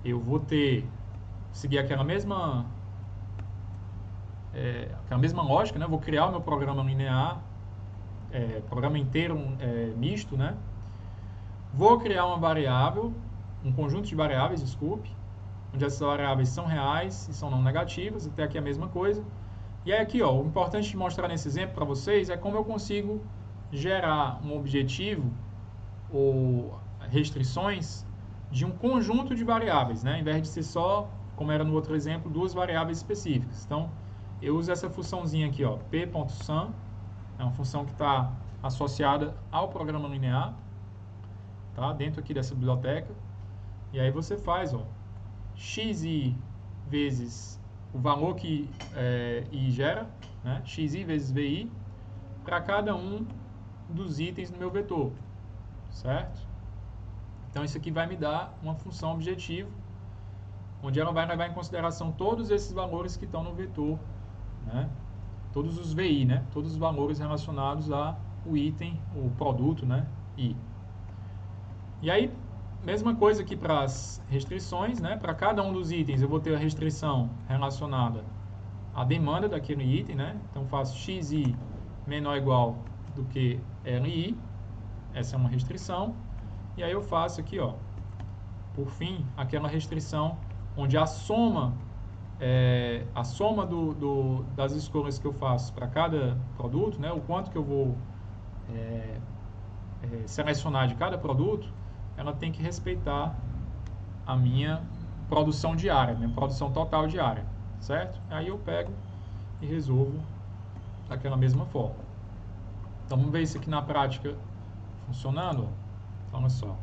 eu vou seguir aquela mesma lógica, né? Vou criar o meu programa linear, programa inteiro misto, né? Vou criar uma variável, um conjunto de variáveis, desculpe, onde essas variáveis são reais e são não negativas, até aqui a mesma coisa. E aí aqui, ó, o importante de mostrar nesse exemplo para vocês é como eu consigo gerar um objetivo ou restrições de um conjunto de variáveis, né? Ao invés de ser só, como era no outro exemplo, duas variáveis específicas. Então, eu uso essa funçãozinha aqui, ó, p.sum, é uma função que está associada ao programa linear, tá? Dentro aqui dessa biblioteca. E aí você faz, ó, xi vezes o valor que i gera, né? Xi vezes vi, para cada um dos itens no meu vetor, certo? Então, isso aqui vai me dar uma função objetivo, onde ela vai levar em consideração todos esses valores que estão no vetor, né? Todos os VI, né? Todos os valores relacionados ao item, o produto, né? I. E aí, mesma coisa aqui para as restrições, né? Para cada um dos itens, eu vou ter a restrição relacionada à demanda daquele item, né? Então, faço xi menor ou igual do que li. Essa é uma restrição. E aí eu faço aqui, ó, por fim, aquela restrição onde a soma das escolhas que eu faço para cada produto, né? O quanto que eu vou selecionar de cada produto, ela tem que respeitar a minha produção diária, minha produção total diária, certo? Aí eu pego e resolvo daquela mesma forma. Então, vamos ver isso aqui na prática funcionando. Então, olha só.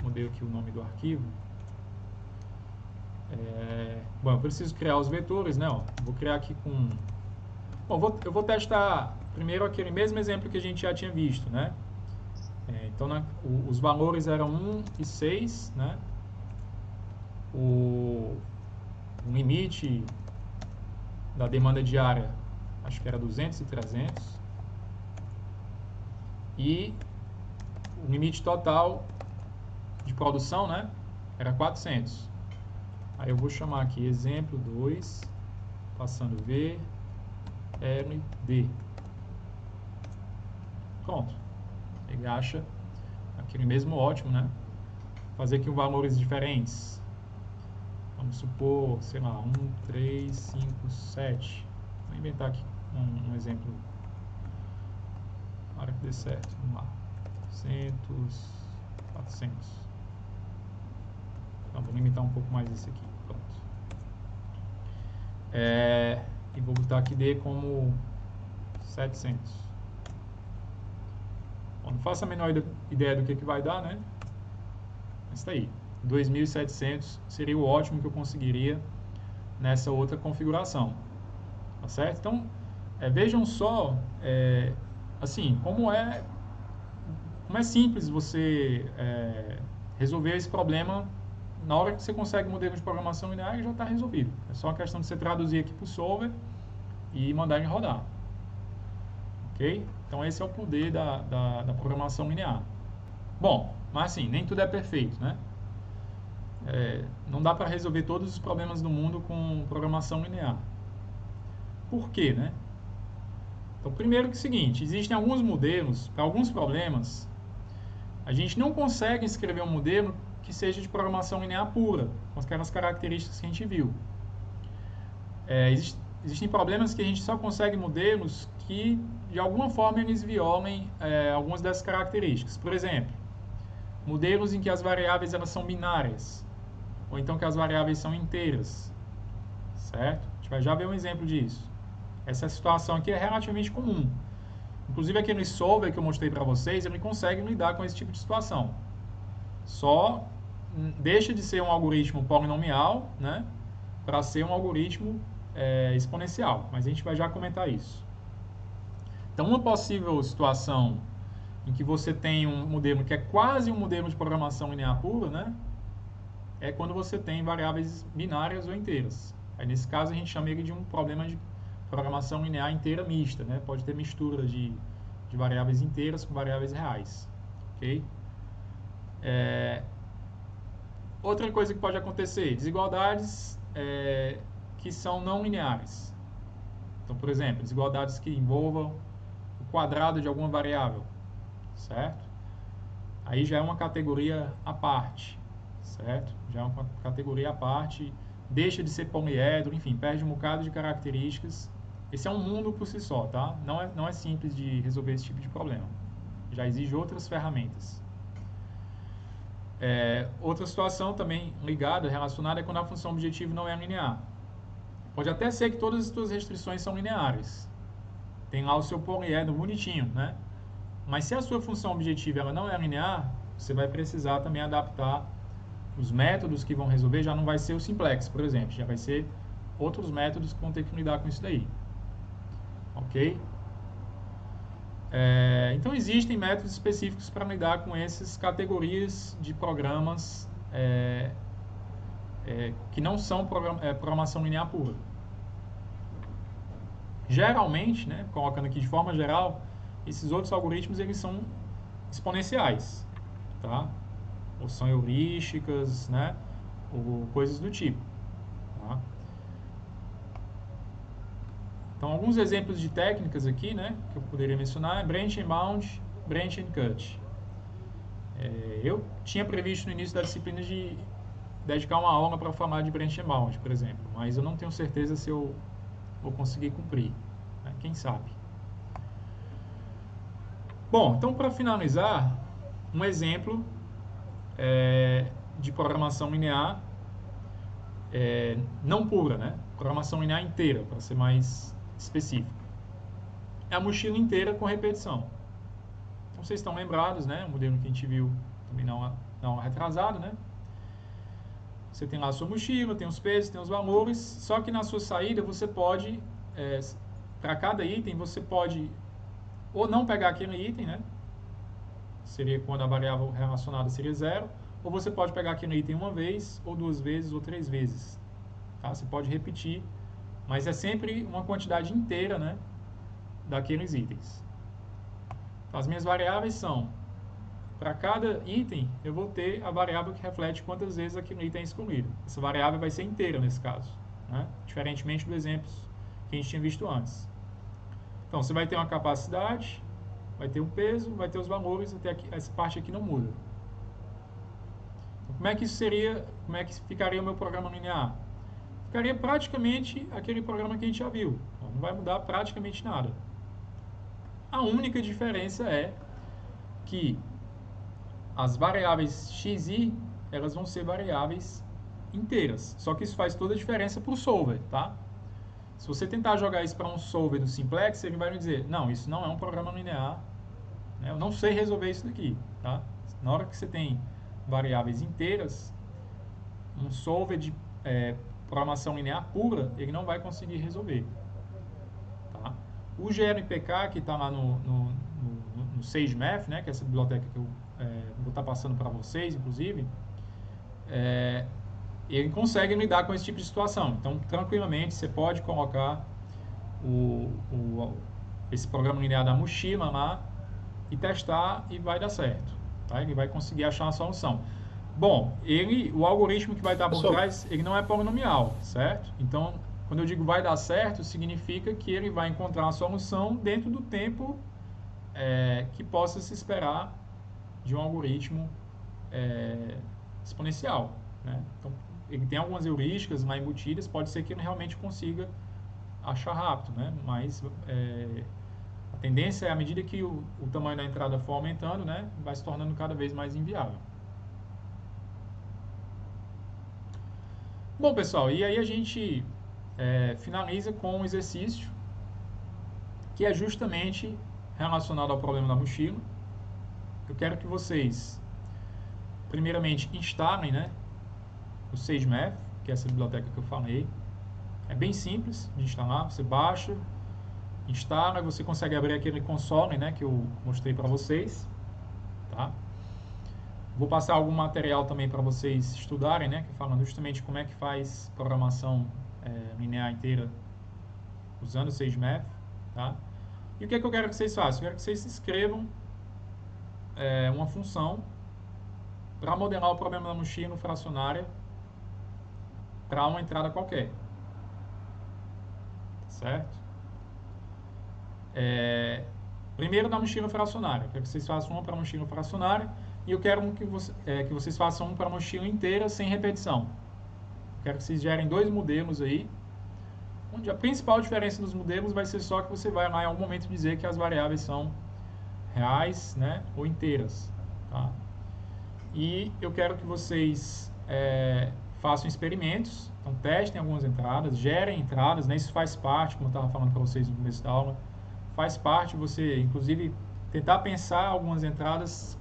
Mudei aqui o nome do arquivo. Bom, eu preciso criar os vetores, né? Ó, vou criar aqui com... Bom, eu vou testar primeiro aquele mesmo exemplo que a gente já tinha visto, né? Então, os valores eram 1 e 6, né? O limite da demanda diária, acho que era 200 e 300. E o limite total de produção, né? Era 400. Aí eu vou chamar aqui exemplo 2, passando V, L, D. Pronto. Ele acha aquele mesmo ótimo, né? Fazer aqui valores diferentes. Vamos supor, sei lá, 1, 3, 5, 7. Vou inventar aqui um exemplo. Para que dê certo. Vamos lá. 400, 400. Então, vou limitar um pouco mais esse aqui. Pronto. E vou botar aqui D como 700. Bom, não faço a menor ideia do que vai dar, né? Mas está aí. 2.700 seria o ótimo que eu conseguiria nessa outra configuração. Tá certo? Então, vejam só, assim, como é simples você resolver esse problema na hora que você consegue um modelo de programação linear e já está resolvido. É só uma questão de você traduzir aqui para o solver e mandar ele rodar. Ok? Então, esse é o poder da programação linear. Bom, mas assim, nem tudo é perfeito, né? Não dá para resolver todos os problemas do mundo com programação linear. Por quê, né? Então, primeiro que é o seguinte, existem alguns modelos, para alguns problemas, a gente não consegue escrever um modelo que seja de programação linear pura, com aquelas características que a gente viu. Existem problemas que a gente só consegue modelos que, de alguma forma, eles violem algumas dessas características. Por exemplo, modelos em que as variáveis elas são binárias, ou então que as variáveis são inteiras, certo? A gente vai já ver um exemplo disso. Essa situação aqui é relativamente comum. Inclusive aquele solver que eu mostrei para vocês, ele consegue lidar com esse tipo de situação. Só deixa de ser um algoritmo polinomial, né, para ser um algoritmo exponencial. Mas a gente vai já comentar isso. Então, uma possível situação em que você tem um modelo que é quase um modelo de programação linear pura, né, é quando você tem variáveis binárias ou inteiras. Aí, nesse caso, a gente chama ele de um problema de programação linear inteira mista, né? Pode ter mistura de variáveis inteiras com variáveis reais, ok? Outra coisa que pode acontecer, desigualdades que são não lineares. Então, por exemplo, desigualdades que envolvam o quadrado de alguma variável, certo? Aí já é uma categoria à parte, certo? Já é uma categoria à parte, deixa de ser poliedro, enfim, perde um bocado de características. Esse é um mundo por si só, tá? Não é simples de resolver esse tipo de problema. Já exige outras ferramentas. Outra situação também ligada, relacionada, é quando a função objetivo não é linear. Pode até ser que todas as suas restrições são lineares. Tem lá o seu poliedro bonitinho, né? Mas se a sua função objetiva ela não é linear, você vai precisar também adaptar os métodos que vão resolver. Já não vai ser o simplex, por exemplo. Já vai ser outros métodos que vão ter que lidar com isso daí. Ok? Então, existem métodos específicos para lidar com essas categorias de programas que não são programação linear pura. Geralmente, né, colocando aqui de forma geral, esses outros algoritmos eles são exponenciais, tá? Ou são heurísticas, né? Ou coisas do tipo, tá? Então, alguns exemplos de técnicas aqui, né, que eu poderia mencionar é branch and bound, branch and cut. Eu tinha previsto no início da disciplina de dedicar uma aula para falar de branch and bound, por exemplo, mas eu não tenho certeza se eu vou conseguir cumprir, né? Quem sabe? Bom, então para finalizar, um exemplo de programação linear não pura, né? Programação linear inteira, para ser mais específico. É a mochila inteira com repetição. Então vocês estão lembrados, né? O modelo que a gente viu também não retrasado, né? Você tem lá a sua mochila, tem os pesos, tem os valores, só que na sua saída você pode, para cada item, você pode ou não pegar aquele item, né? Seria quando a variável relacionada seria 0, ou você pode pegar aquele item uma vez, ou 2 vezes, ou 3 vezes. Tá? Você pode repetir, mas é sempre uma quantidade inteira, né, daqueles itens. Então, as minhas variáveis são, para cada item, eu vou ter a variável que reflete quantas vezes aquele item é escolhido. Essa variável vai ser inteira nesse caso, né? Diferentemente do exemplo que a gente tinha visto antes. Então, você vai ter uma capacidade, vai ter um peso, vai ter os valores, até aqui, essa parte aqui não muda. Então, como é que ficaria o meu programa linear? Ficaria praticamente aquele programa que a gente já viu. Então, não vai mudar praticamente nada. A única diferença é que as variáveis x e y, elas vão ser variáveis inteiras. Só que isso faz toda a diferença para o solver, tá? Se você tentar jogar isso para um solver do simplex, ele vai me dizer, não, isso não é um programa linear, né? Eu não sei resolver isso daqui, tá? Na hora que você tem variáveis inteiras, um solver de programação linear pura, ele não vai conseguir resolver, tá? O GNPK, que está lá no SageMath, né, que é essa biblioteca que eu vou estar passando para vocês, inclusive, ele consegue lidar com esse tipo de situação. Então, tranquilamente, você pode colocar esse programa linear da mochila lá e testar e vai dar certo, tá? Ele vai conseguir achar uma solução. Bom, o algoritmo que vai estar por trás, ele não é polinomial, certo? Então, quando eu digo vai dar certo, significa que ele vai encontrar uma solução dentro do tempo que possa se esperar de um algoritmo exponencial, né? Então, ele tem algumas heurísticas lá embutidas, pode ser que ele realmente consiga achar rápido, né? Mas a tendência é, à medida que o tamanho da entrada for aumentando, né, vai se tornando cada vez mais inviável. Bom, pessoal, e aí a gente finaliza com um exercício que é justamente relacionado ao problema da mochila. Eu quero que vocês, primeiramente, instalem, né, o SageMath, que é essa biblioteca que eu falei. É bem simples de instalar, você baixa, instala, e você consegue abrir aquele console, né, que eu mostrei para vocês, tá? Vou passar algum material também para vocês estudarem, né, que falando justamente como é que faz programação linear inteira usando o SageMath, tá? E o que é que eu quero que vocês façam? Eu quero que vocês escrevam uma função para modelar o problema da mochila fracionária para uma entrada qualquer, certo? Primeiro da mochila fracionária, eu quero que vocês façam uma para a mochila fracionária e eu quero que vocês façam um para a mochila inteira sem repetição. Eu quero que vocês gerem 2 modelos aí, onde a principal diferença dos modelos vai ser só que você vai lá em algum momento dizer que as variáveis são reais, né, ou inteiras, tá? E eu quero que vocês façam experimentos, então testem algumas entradas, gerem entradas, né? Isso faz parte, como eu estava falando para vocês no começo da aula, faz parte você, inclusive, tentar pensar algumas entradas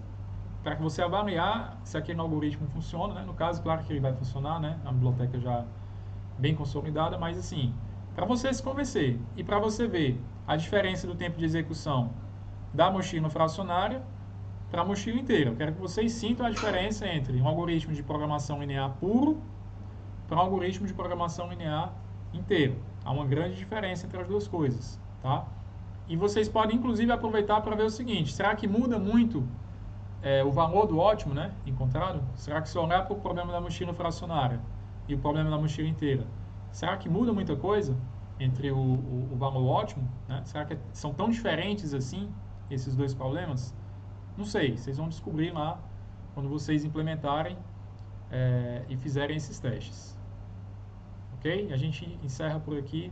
para que você avaliar se aquele algoritmo funciona, né? No caso, claro que ele vai funcionar, né? A biblioteca já bem consolidada, mas assim, para você se convencer e para você ver a diferença do tempo de execução da mochila fracionária para a mochila inteira. Eu quero que vocês sintam a diferença entre um algoritmo de programação linear puro para um algoritmo de programação linear inteiro. Há uma grande diferença entre as duas coisas, tá? E vocês podem, inclusive, aproveitar para ver o seguinte, será que muda muito o valor do ótimo, né, encontrado? Será que se olhar para o problema da mochila fracionária e o problema da mochila inteira, será que muda muita coisa entre o valor ótimo, né? Será que são tão diferentes assim, esses dois problemas? Não sei, vocês vão descobrir lá quando vocês implementarem e fizerem esses testes. Ok? A gente encerra por aqui.